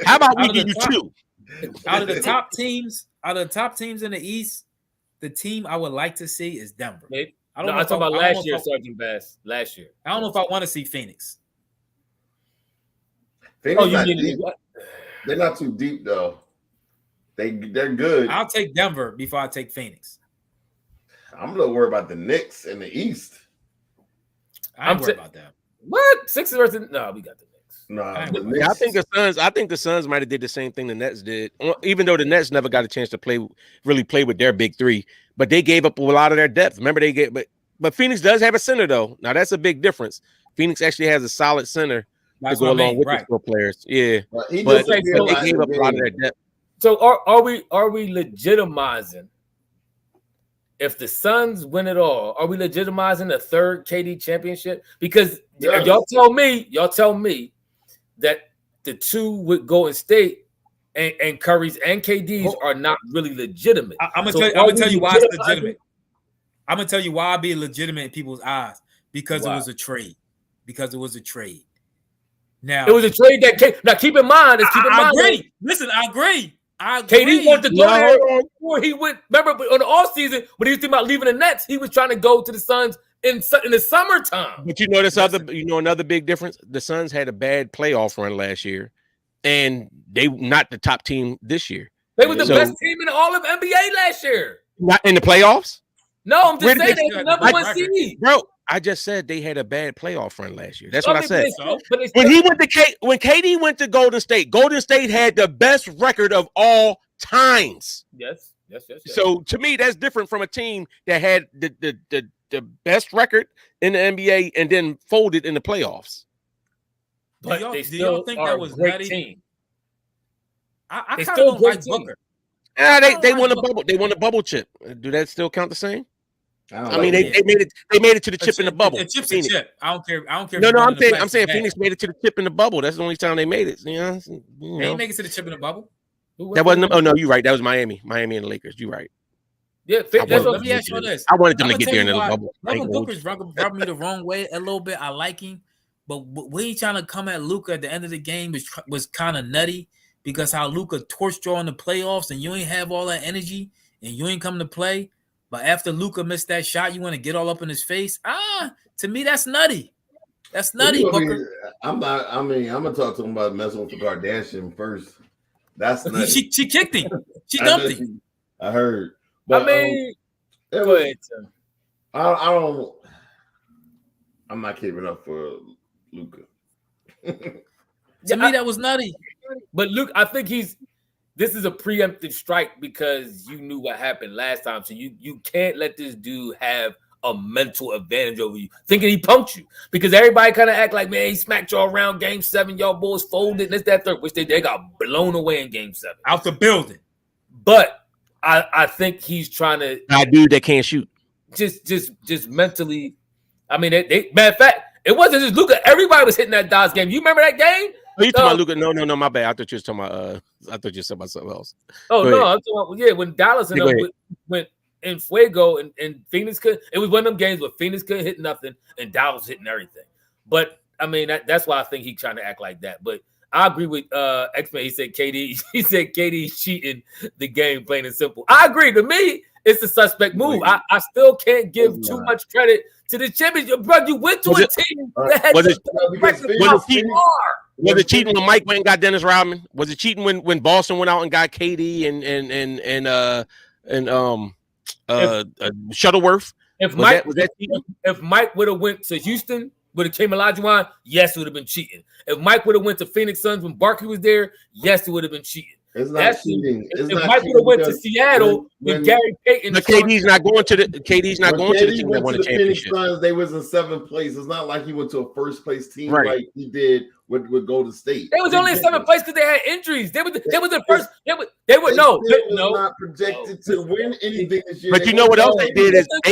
How about we give you 2? Out of the top teams in the East, the team I would like to see is Denver. I'm talking about last year, Sergeant Bass. Last year. I don't know if I want to see Phoenix. They're not too deep though. They're good. I'll take Denver before I take Phoenix. I'm a little worried about the Knicks in the East. I'm worried about that. What? Sixers versus no, we got the Knicks. No, the Knicks. I think the Suns might have did the same thing the Nets did. Even though the Nets never got a chance to really play with their big three, but they gave up a lot of their depth. Remember but Phoenix does have a center though. Now that's a big difference. Phoenix actually has a solid center. To go along with the 4 players, but they gave up a lot of their depth. So are we legitimizing if the Suns win it all? Are we legitimizing a third KD championship? Because y'all tell me that the 2 with Golden State and Curry's and KD's are not really legitimate. I'm gonna tell you why it's legitimate. I'm gonna tell you why it'd be legitimate in people's eyes because it was a trade. Now it was a trade that came. Now keep in mind. I agree. Listen, I agree. KD wanted to go there before he went. Remember, on the offseason, when he was thinking about leaving the Nets, he was trying to go to the Suns in the summertime. But another big difference. The Suns had a bad playoff run last year, and they not the top team this year. They were the best team in all of NBA last year. Not in the playoffs. No, I'm just saying they were the number 1 seed, bro. I just said they had a bad playoff run last year. That's what I said. When KD went to Golden State had the best record of all times. Yes. So to me, that's different from a team that had the best record in the NBA and then folded in the playoffs. But do y'all think that was a great team? I kind of don't like Booker. They won a bubble. They won a bubble chip. Do that still count the same? I mean, they made it. They made it to the chip in the bubble. Chip's a chip. I don't care. No, I'm saying Phoenix made it to the chip in the bubble. That's the only time they made it. They didn't make it to the chip in the bubble. That wasn't. Oh no, you're right. That was Miami and the Lakers. You're right. Yeah, let me ask you this. I wanted them to get there in the bubble. Booker's rubbing me the wrong way a little bit. I like him, but when he trying to come at Luka at the end of the game was kind of nutty because how Luka torched you in the playoffs and you ain't have all that energy and you ain't come to play. But after Luka missed that shot, you want to get all up in his face? To me, that's nutty. That's nutty, Booker. I'm gonna talk to him about messing with the Kardashian first. That's nutty. She kicked him. She dumped him. I heard. But, go ahead, Tim. I'm not keeping up for Luka. To me, that was nutty. But Luke, I think this is a preemptive strike because you knew what happened last time. So you can't let this dude have a mental advantage over you, thinking he punked you. Because everybody kind of act like, man, he smacked y'all around game 7. Y'all boys folded. This, that, third. Which they got blown away in game 7. Out the building. But I think he's trying to. I dude that can't shoot. Just mentally. I mean, they matter of fact, it wasn't just Luka. Everybody was hitting that Dodgers game. You remember that game? Oh, you talking about Luka? No, my bad. I thought you was talking about. I thought you were talking about something else. Oh no, I'm talking about, when Dallas and went in Fuego and Phoenix couldn't. It was one of them games where Phoenix couldn't hit nothing and Dallas hitting everything. But I mean, that's why I think he's trying to act like that. But I agree with X-Men. He said KD cheating the game, plain and simple. I agree. To me, it's a suspect move. I still can't give too much credit to the championship. Bro, you went to a team that had was it cheating when Mike went and got Dennis Rodman? Was it cheating when Boston went out and got KD and Shuttleworth? If Mike would have went to Houston, would have came Olajuwon, yes, it would have been cheating. If Mike would have went to Phoenix Suns when Barkley was there, yes, it would have been cheating. It's not cheating. If Mike would have went to Seattle when Gary Payton, but KD's not going to the team that won the championship. Suns, they was in 7th place. It's not like he went to a first place team like he did with Golden State. They was only in 7th place because they had injuries. They were the first. They were not projected to win anything this year. But you know what else they did is they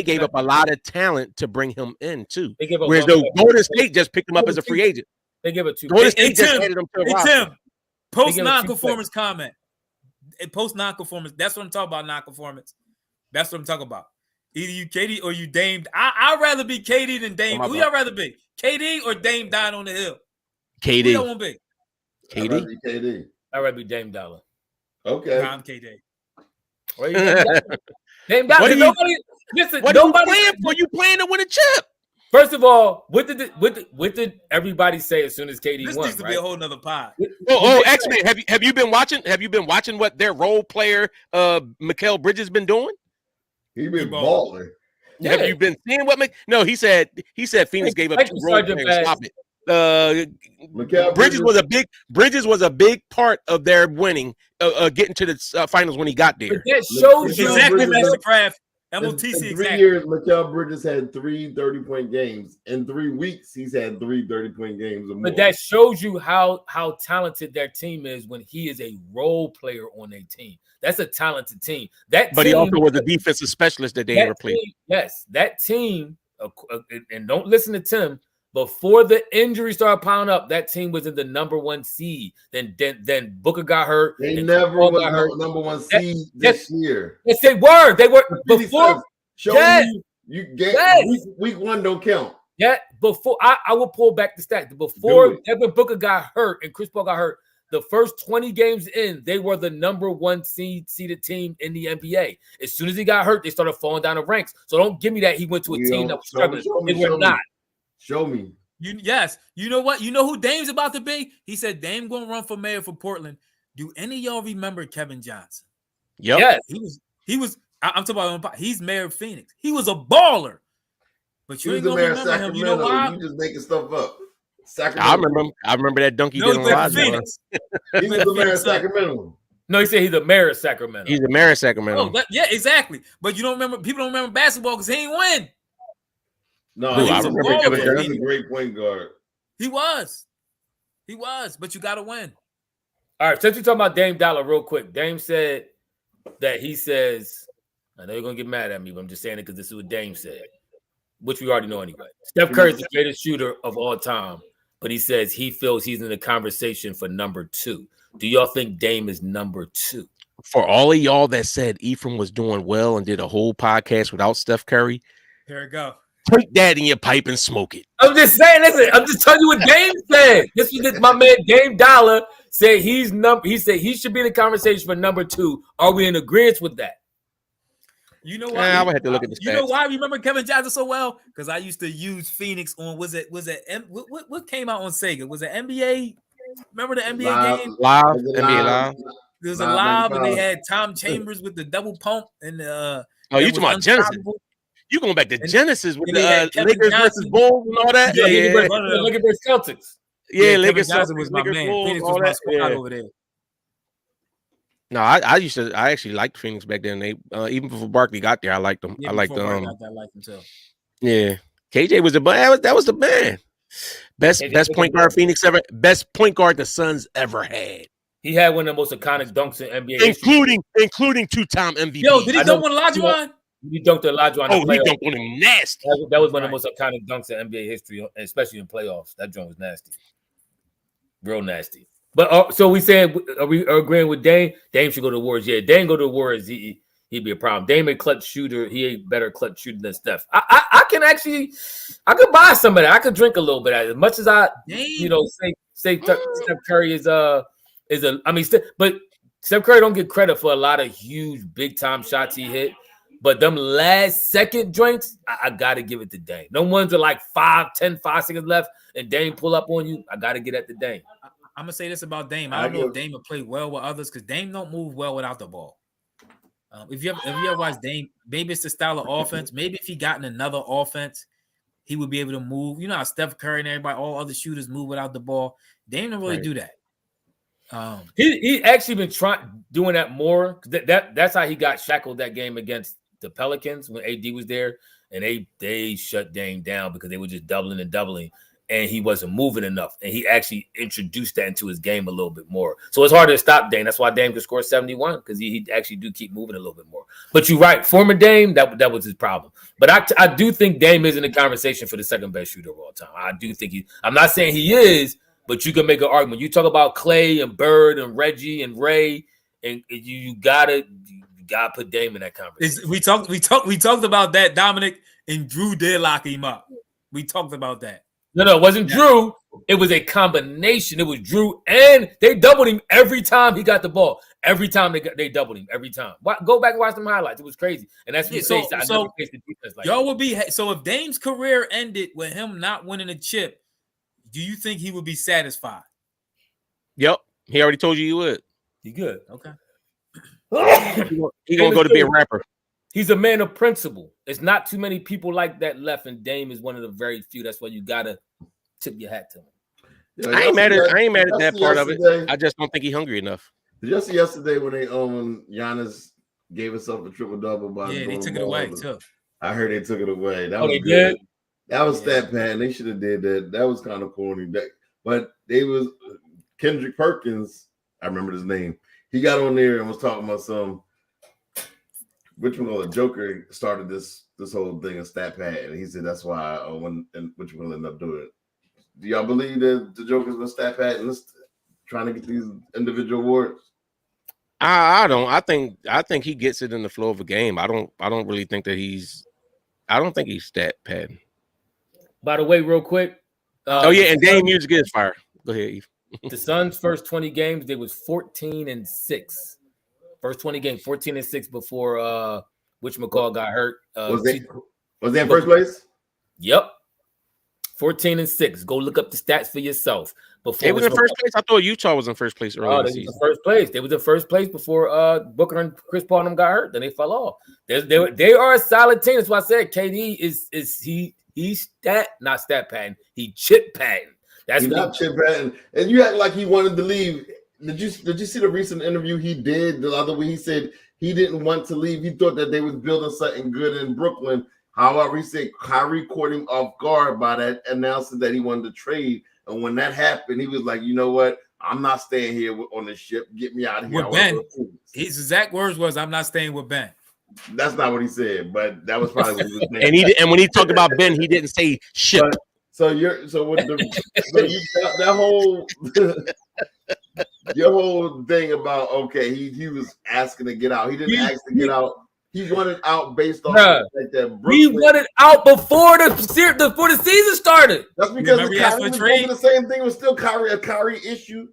gave up a lot of talent to bring him in too. Whereas Golden State just picked him up as a free agent. They give it to Golden State just added him to the roster. Tim, post non-conformance comment. Post non-conformance. That's what I'm talking about. Non-conformance. That's what I'm talking about. Either you KD or you Dame. I'd rather be KD than Dame. Who y'all rather be? KD or Dame dying on the hill? KD. Who y'all want to be? KD. I'd rather be Dame Dollar. Okay. I'm KD. Dame Dollar. Nobody playing for? You playing to win a chip? First of all, what did everybody say as soon as KD this won? This needs to be a whole nother pod. X-Men, have you been watching? Have you been watching what their role player Mikal Bridges been doing? He been balling. Yeah. Have you been seeing what? No, he said Phoenix gave up 2 role players. Stop it. Bridges was a big part of their winning, getting to the finals when he got there. But that shows you exactly, Mr. Craft. MOTC in 3 years, Mikal Bridges had 3 30-point games. In 3 weeks, he's had 3 30-point games or more. But that shows you how talented their team is when he is a role player on a team. That's a talented team. He also was a defensive specialist that they never played. Yes, that team, and don't listen to Tim, before the injury started piling up, that team was in the number 1 seed. Then Booker got hurt. They never was number 1 seed this year. Yes, they were. They were before. Week 1 don't count. Yeah, before I will pull back the stat. Before Devin Booker got hurt and Chris Paul got hurt, the first 20 games in, they were the number 1 seeded team in the NBA. As soon as he got hurt, they started falling down the ranks. So don't give me that he went to a team that was struggling. They were not. Show me. Yes. You know what? You know who Dame's about to be? He said Dame going to run for mayor for Portland. Do any of y'all remember Kevin Johnson? Yep. Yes. He was. I'm talking about. He's mayor of Phoenix. He was a baller. But you ain't gonna remember him. You know why? You just making stuff up. Sacramento. I remember that dunk he did on Phoenix. He was the mayor of Sacramento. No, he said he's the mayor of Sacramento. He's the mayor of Sacramento. Yeah, exactly. But you don't remember. People don't remember basketball because he ain't win. No, I remember Kevin Johnson. He's a great point guard. He was, but you got to win. All right, since we're talking about Dame Dollar real quick, Dame said that he says, I know you're going to get mad at me, but I'm just saying it because this is what Dame said, which we already know anyway. Steph Curry is the greatest shooter of all time, but he says he feels he's in the conversation for number 2. Do y'all think Dame is number 2? For all of y'all that said Ephraim was doing well and did a whole podcast without Steph Curry, here we go. Take that in your pipe and smoke it. I'm just saying, listen, I'm just telling you what Dame said. This was my man Dame Dollar said he said he should be in the conversation for number 2. Are we in agreement with that? You know why? I would have to look at the stats. You know why I remember Kevin Johnson so well? Because I used to use Phoenix on what came out on Sega? Was it NBA? Remember the NBA game? Live. NBA Live. There was a live and they had Tom Chambers with the double pump and you talking about Genesis? You going back to Genesis with the Lakers versus Bulls and all that? Yeah. Lakers versus Celtics. Yeah, Lakers Johnson was my man. Bulls, Phoenix was my squad over there. No, I actually liked Phoenix back then. They even before Barkley got there, I liked them. Yeah, I liked them. I liked him too. Yeah, KJ was that was the man. Best point guard Phoenix ever. Best point guard the Suns ever had. He had one of the most iconic dunks in NBA including two-time MVP. Yo, did he dunk on Olajuwon? He dunked on Olajuwon. Oh, he dunked on him nasty. That was one of the most iconic dunks in NBA history, especially in playoffs. That joint was nasty, real nasty. But so we said, are we agreeing with Dame? Dame should go to the Warriors. Yeah, Dame go to the Warriors. He'd be a problem. Dame a clutch shooter. He a better clutch shooter than Steph. I could buy some of that. I could drink a little bit of it. As much as I, say Steph Curry but Steph Curry don't get credit for a lot of huge big time shots he hit. But them last second joints, I gotta give it to Dame. No ones are like 5 seconds left, and Dame pull up on you. I gotta get at the Dame. I'm gonna say this about Dame. I don't know if Dame will play well with others because Dame don't move well without the ball. If you ever watch Dame, maybe it's the style of offense. Maybe if he got in another offense, he would be able to move. You know how Steph Curry and everybody, all other shooters move without the ball. Dame don't really do that. He actually been doing that more. That's how he got shackled that game against the Pelicans when AD was there, and they shut Dame down because they were just doubling, and he wasn't moving enough. And he actually introduced that into his game a little bit more. So it's harder to stop Dame. That's why Dame could score 71 because he actually do keep moving a little bit more. But you're right, former Dame, that was his problem. But I do think Dame is in the conversation for the second best shooter of all time. I do think I'm not saying he is, but you can make an argument. You talk about Clay and Bird and Reggie and Ray, and you gotta put Dame in that conversation. We talked about that, Dominic, and Drew did lock him up. We talked about that. No, it wasn't Drew. It was a combination. It was Drew, and they doubled him every time he got the ball. Every time they doubled him. Every time. Go back and watch them highlights. It was crazy, and that's what you say. So y'all would be. So if Dame's career ended with him not winning a chip, do you think he would be satisfied? Yep, he already told you he would. He good. Okay. He's gonna go to be a rapper. He's a man of principle. It's not too many people like that left, and Dame is one of the very few. That's why you gotta tip your hat to him. Yeah, I ain't mad at that part of it. I just don't think he's hungry enough. Just yesterday when Giannis gave himself a triple double, they took it away too. I heard they took it away. That was good. That was stat pad. They should have did that. That was kind of corny. But they was Kendrick Perkins. I remember his name. He got on there and was talking about some. Which one of the Joker started this whole thing of stat pad, and he said that's why which one ended up doing it. Do y'all believe that the Joker's been stat pad and trying to get these individual awards? I don't. I think he gets it in the flow of a game. I don't really think that he's. I don't think he's stat padding. By the way, real quick. And Dame music is fire. Go ahead, Eve. The Suns' first 20 games, they was 14-6. First 20 games, 14-6 before whatchamacallit got hurt. Was they in first place? Yep. 14-6. Go look up the stats for yourself. Before they was in first place. I thought Utah was in first place earlier. They was in first place. They was in first place before Booker and Chris Paul and them got hurt. Then they fell off. They are a solid team. That's why I said KD he's not stat padding. He chip padding. He's not chip padding. And you act like he wanted to leave. Did you see the recent interview he did the other week? He said he didn't want to leave. He thought that they was building something good in Brooklyn. However, he said Kyrie caught him off guard by that, announcing that he wanted to trade. And when that happened, he was like, you know what? I'm not staying here on the ship. Get me out of here. With Ben. His exact words was, I'm not staying with Ben. That's not what he said, but that was probably what he was saying. and when he talked about Ben, he didn't say ship. That whole your whole thing about he was asking to get out. He didn't ask to get out. He wanted out based on the fact that Brooklyn, he wanted out before the season started. That's because Kyrie was doing the same thing. It was still a Kyrie issue.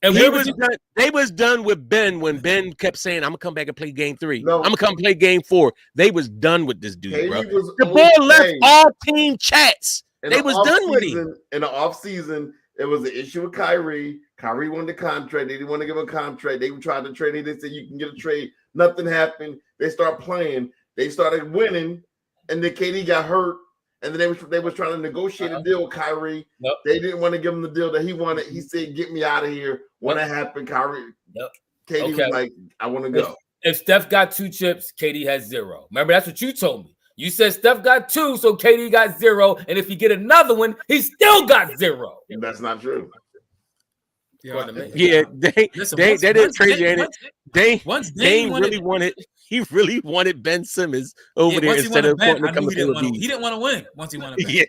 And they was done with Ben when Ben kept saying, "I'm gonna come back and play game 3. I'm gonna come play game 4." They was done with this dude, bro. The ball left all team chats. They was done with him. In the off season, it was an issue with Kyrie. Kyrie wanted a contract. They didn't want to give him a contract. They tried to trade him. They said you can get a trade. Nothing happened. They start playing. They started winning, and then KD got hurt. And then they was trying to negotiate a deal with Kyrie. Nope. They didn't want to give him the deal that he wanted. He said, "Get me out of here." When it happened, Kyrie, KD was like, "I want to go." If Steph got 2 chips, KD has 0. Remember, that's what you told me. You said Steph got 2, so KD got 0. And if you get another one, he still got 0. That's not true. Yeah, they did crazy, ain't it? Dame really wanted. He really wanted Ben Simmons over there instead of wanting to come to Philly. He didn't want to win once he wanted Ben. Yeah.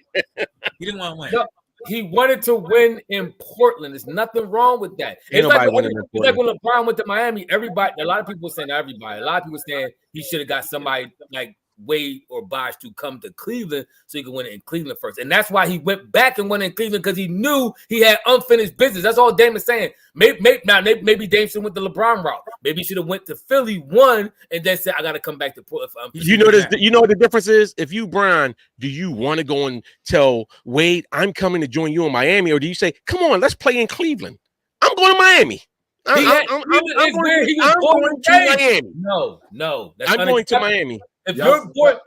He didn't want to win. No, he wanted to win in Portland. There's nothing wrong with that. It's like when LeBron went to Miami. A lot of people were saying everybody. A lot of people were saying he should have got somebody like Wade or Bosh to come to Cleveland so he could win it in Cleveland first. And that's why he went back and won in Cleveland, because he knew he had unfinished business. That's all Dame is saying. Maybe Dame should have went the LeBron route. Maybe he should have went to Philly, won, and then said, I got to come back to Portland. You know what the difference is? If you, Brian, do you want to go and tell Wade, I'm coming to join you in Miami? Or do you say, come on, let's play in Cleveland? I'm going to Miami. I'm going to Miami. No. I'm going to Miami. If you're bored,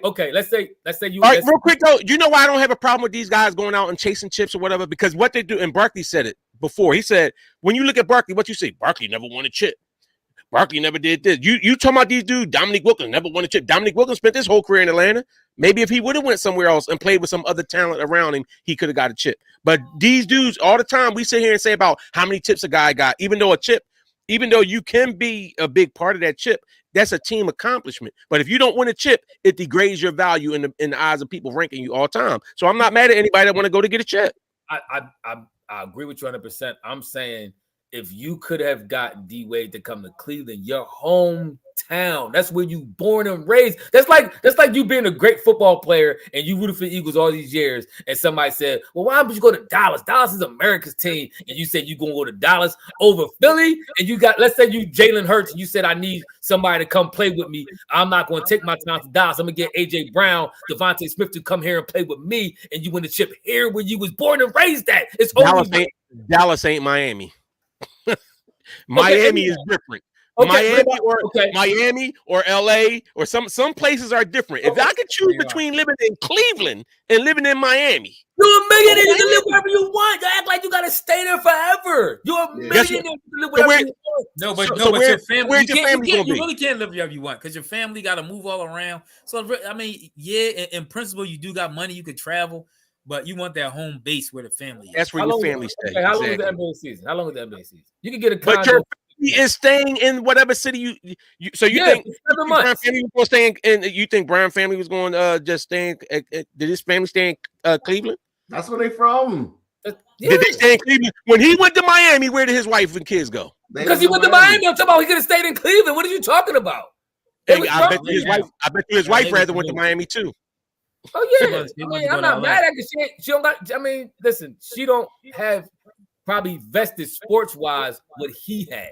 okay, let's say you. All right, real quick though, you know why I don't have a problem with these guys going out and chasing chips or whatever? Because what they do, and Barkley said it before. He said, when you look at Barkley, what you say? Barkley never won a chip. Barkley never did this. You talking about these dudes? Dominique Wilkins never won a chip. Dominique Wilkins spent his whole career in Atlanta. Maybe if he would have went somewhere else and played with some other talent around him, he could have got a chip. But these dudes, all the time, we sit here and say about how many chips a guy got. Even though you can be a big part of that chip, that's a team accomplishment. But if you don't win a chip, it degrades your value in the eyes of people ranking you all the time. So I'm not mad at anybody that want to go to get a chip. I agree with you 100%. I'm saying if you could have got D Wade to come to Cleveland, your hometown, that's where you born and raised. That's like you being a great football player and you rooted for the Eagles all these years, and somebody said, well, why don't you go to Dallas? Dallas is America's team, and you said you're gonna go to Dallas over Philly, and you got, let's say you Jalen Hurts, and you said I need somebody to come play with me. I'm not gonna take my time to Dallas. I'm gonna get AJ Brown, Devontae Smith to come here and play with me, and you win the chip here where you was born and raised at. It's Dallas ain't Miami. Miami is different. Miami or LA or some places are different. If I could choose between living in Cleveland and living in Miami, you're a millionaire. You can live wherever you want. You act like you gotta stay there forever. You're a millionaire. You can live wherever you want. No, but your family. Where's your family gonna be? You really can't live wherever you want because your family got to move all around. So I mean, yeah, in principle, you do got money. You could travel. But you want that home base where the family is. That's where your family stays. Okay, how long is the NBA season? How long is the NBA season? You can get a condo. But your family is staying in whatever city you think 7 months. Family was staying in, you think Brian family was going just staying? Did his family stay in Cleveland? That's where they from. Did they stay in Cleveland? When he went to Miami, where did his wife and kids go? Because he went to Miami. I'm talking about he could have stayed in Cleveland. What are you talking about? I bet his wife rather went to Miami too. Oh yeah, I'm not mad at her. She don't got. I mean, listen, she don't have probably vested sports wise what he had.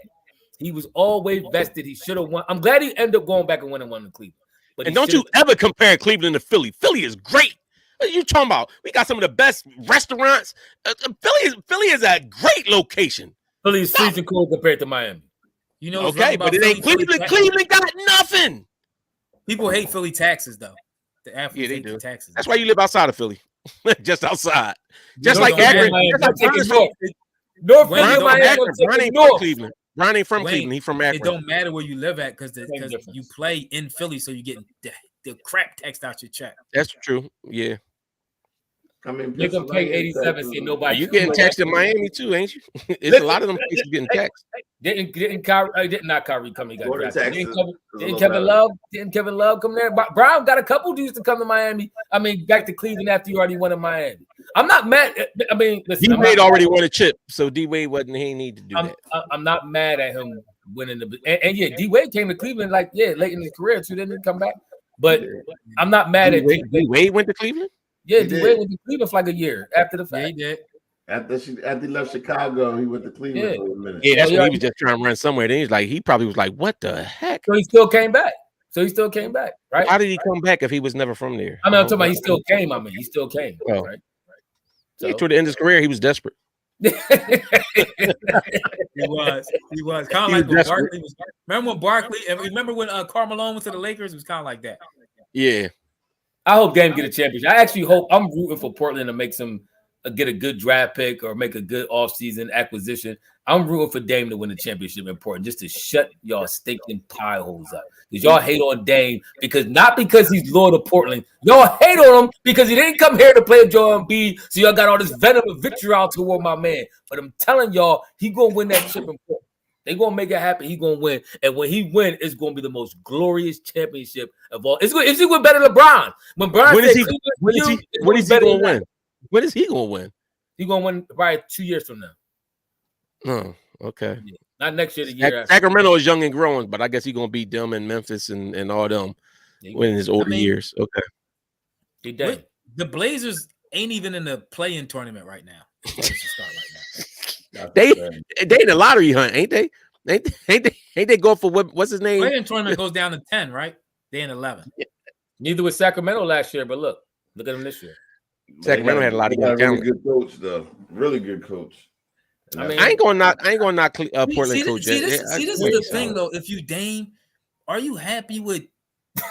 He was always vested. He should have won. I'm glad he ended up going back and winning one in Cleveland. But don't you ever compare Cleveland to Philly? Philly is great. What are you talking about? We got some of the best restaurants. Philly is a great location. Philly is freezing cold compared to Miami. You know, okay, but it ain't Cleveland. Cleveland got nothing. People hate Philly taxes though. Yeah, they do. Taxes. That's why you live outside of Philly, just outside. Just like Akron. Brian ain't from Cleveland. Brian ain't from Cleveland. He's from Akron. It don't matter where you live at because you play in Philly, so you get the crap taxed out your check. That's true. Yeah. I mean, you can pay 87. See nobody. You getting taxed in Miami too, ain't you? It's a lot of them places getting taxed. Didn't Kyrie come? He got drafted. Didn't Kevin Love come there? Brown got a couple dudes to come to Miami. I mean, back to Cleveland after you already won in Miami. I'm not mad. I mean, listen, D-Wade already won a chip, so D-Wade wasn't. He didn't need to do that. I'm not mad at him winning the. And yeah, D-Wade came to Cleveland late in his career too. Didn't come back, but I'm not mad at D-Wade went to Cleveland. Yeah, D-Wade went to Cleveland for like a year after the fact. Yeah, he did. After he left Chicago, he went to Cleveland for a minute. Yeah, that's when he was just trying to run somewhere. Then he probably was like, "What the heck?" So he still came back. Right? How did he come back if he was never from there? I mean, I'm talking about he still came. He still came. Oh. Right? So toward the end of his career, he was desperate. He was kind of like when Barkley was. Remember when Barkley? And remember when Karl Malone went to the Lakers? It was kind of like that. Yeah. I hope Dame get a championship. I actually hope. I'm rooting for Portland to make get a good draft pick or make a good offseason acquisition. I'm rooting for Dame to win the championship important, just to shut y'all stinking pie holes up. Because y'all hate on Dame not because he's loyal to Portland. Y'all hate on him because he didn't come here to play Joel Embiid. So y'all got all this venom and vitriol toward my man. But I'm telling y'all, he gonna win that chip in Portland. They gonna make it happen. He gonna win, and when he win, it's gonna be the most glorious championship of all. It's gonna better than LeBron. When is he gonna win? When is he gonna win? He gonna win probably 2 years from now. Oh, okay. Yeah. Not next year. The year after. Sacramento is young and growing, but I guess he's gonna beat them in Memphis and all them in his older years. Okay. He did. The Blazers ain't even in the play-in tournament right now. They in the lottery hunt, ain't they? Ain't they go for what's his name? Play-in tournament goes down to 10, right? They in 11. Neither was Sacramento last year, but look at them this year. Sacramento had a lot of young really good coach, though. Really good coach. I mean, I ain't gonna knock Portland coach. This is the thing, though. If you Dame, are you happy with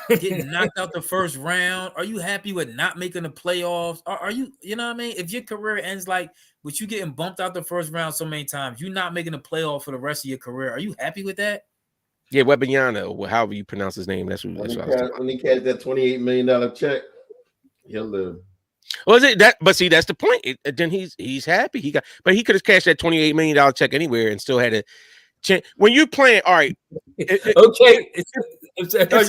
getting knocked out the first round? Are you happy with not making the playoffs? Are you, you know what I mean? If your career ends like with you getting bumped out the first round so many times, you not making the playoff for the rest of your career, are you happy with that? Yeah, Wembanyama, or however you pronounce his name. That's what I was talking about. When he catch that $28 million check, he'll live. Was it that? But see, that's the point. Then he's happy. But he could have cashed that $28 million check anywhere and still had a chance. When you're playing, all right. Okay. If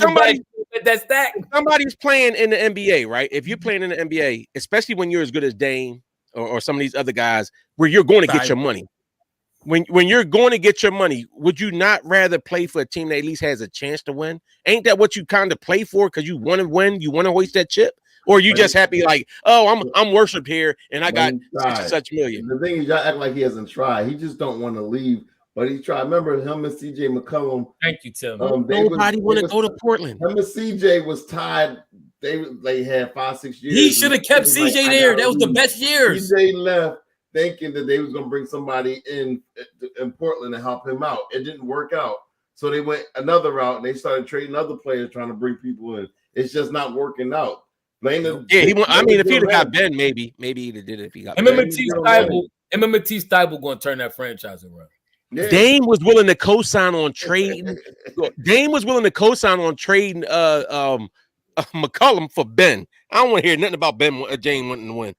somebody's playing in the NBA, right? If you're playing in the NBA, especially when you're as good as Dame or some of these other guys, where you're going to get your money. When you're going to get your money, would you not rather play for a team that at least has a chance to win? Ain't that what you kind of play for? Because you want to win, you want to hoist that chip, or are you just happy like, oh, I'm worshipped here and I got such million. The thing is, y'all act like he hasn't tried. He just don't want to leave. But he tried. Remember him and CJ McCollum. Thank you, Tim. Nobody want to go to Portland. Him and CJ was tied. They had 5-6 years. He should have kept CJ there. That was the best years. CJ left thinking that they was going to bring somebody in Portland to help him out. It didn't work out. So they went another route and they started trading other players trying to bring people in. It's just not working out. If he'd have got Ben, maybe he'd have did it if he got Ben. M.M.T. Stuyvesant going to turn that franchise around. Yeah. Dame was willing to co-sign on trading. Dame was willing to co-sign on trading McCollum for Ben. I don't want to hear nothing about James wanting to win.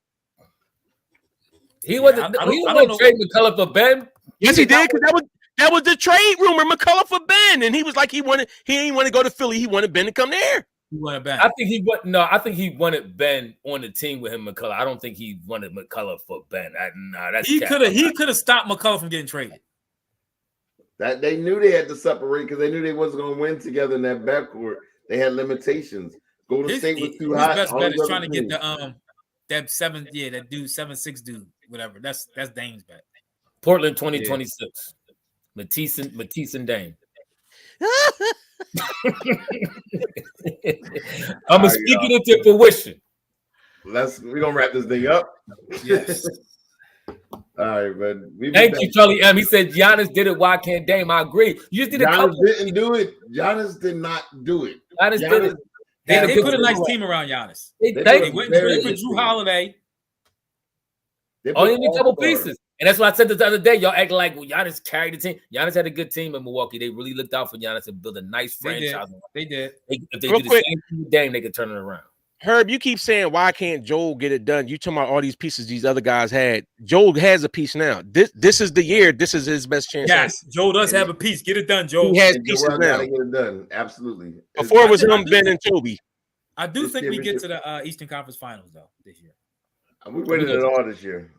He wasn't trading McCollum for Ben. Yes, he did, because that was the trade rumor, McCollum for Ben, and he was like he didn't want to go to Philly. He wanted Ben to come there. He wanted Ben. I think he wanted Ben on the team with him, McCollum. I don't think he wanted McCollum for Ben. He could have stopped McCollum from getting traded. That they knew they had to separate because they knew they wasn't going to win together in that backcourt. They had limitations. Golden State was too hot. His best bet is trying to get that dude 7'6" dude, whatever. That's Dame's bet. Portland 2026. Matisse and Dame. I'm speaking into fruition. We're gonna wrap this thing up. Yes. All right, man. Thank you, Charlie M. He said Giannis did it. Why can't Dame? I agree. You just did Giannis didn't do it. Giannis did not do it. Giannis did it. They put a nice team around Giannis. They went for Drew Holiday. Only need a couple pieces. And that's what I said the other day. Y'all acting like Giannis carried the team. Giannis had a good team in Milwaukee. They really looked out for Giannis and built a nice franchise. They did. If they do the same thing with Dame, they could turn it around. Herb, you keep saying, why can't Joel get it done? You talking about all these pieces these other guys had. Joel has a piece now. This is the year. This is his best chance. Yes, Joel does have a piece. Get it done, Joel. He has pieces now. Get it done. Absolutely. Before it was him, Ben, and Toby. I do think we get to the Eastern Conference Finals, though, this year. We winning it all this year.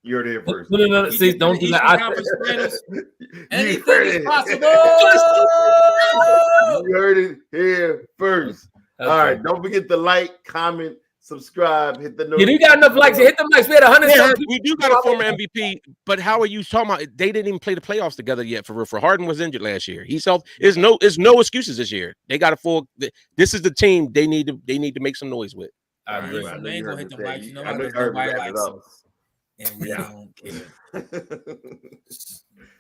You're there first. No. See, don't do that. Anything is possible. You heard it here first. Okay. All right. Don't forget to like, comment, subscribe, hit the notification. You got enough likes. Hit the likes. We had 100. Yeah, we do got a former MVP, but how are you talking about? They didn't even play the playoffs together yet. For Harden was injured last year. He's healthy. There's no excuses this year. They got a full. This is the team they need to make some noise with. I agree. They ain't gonna hit the likes. Nobody likes them. And we don't care.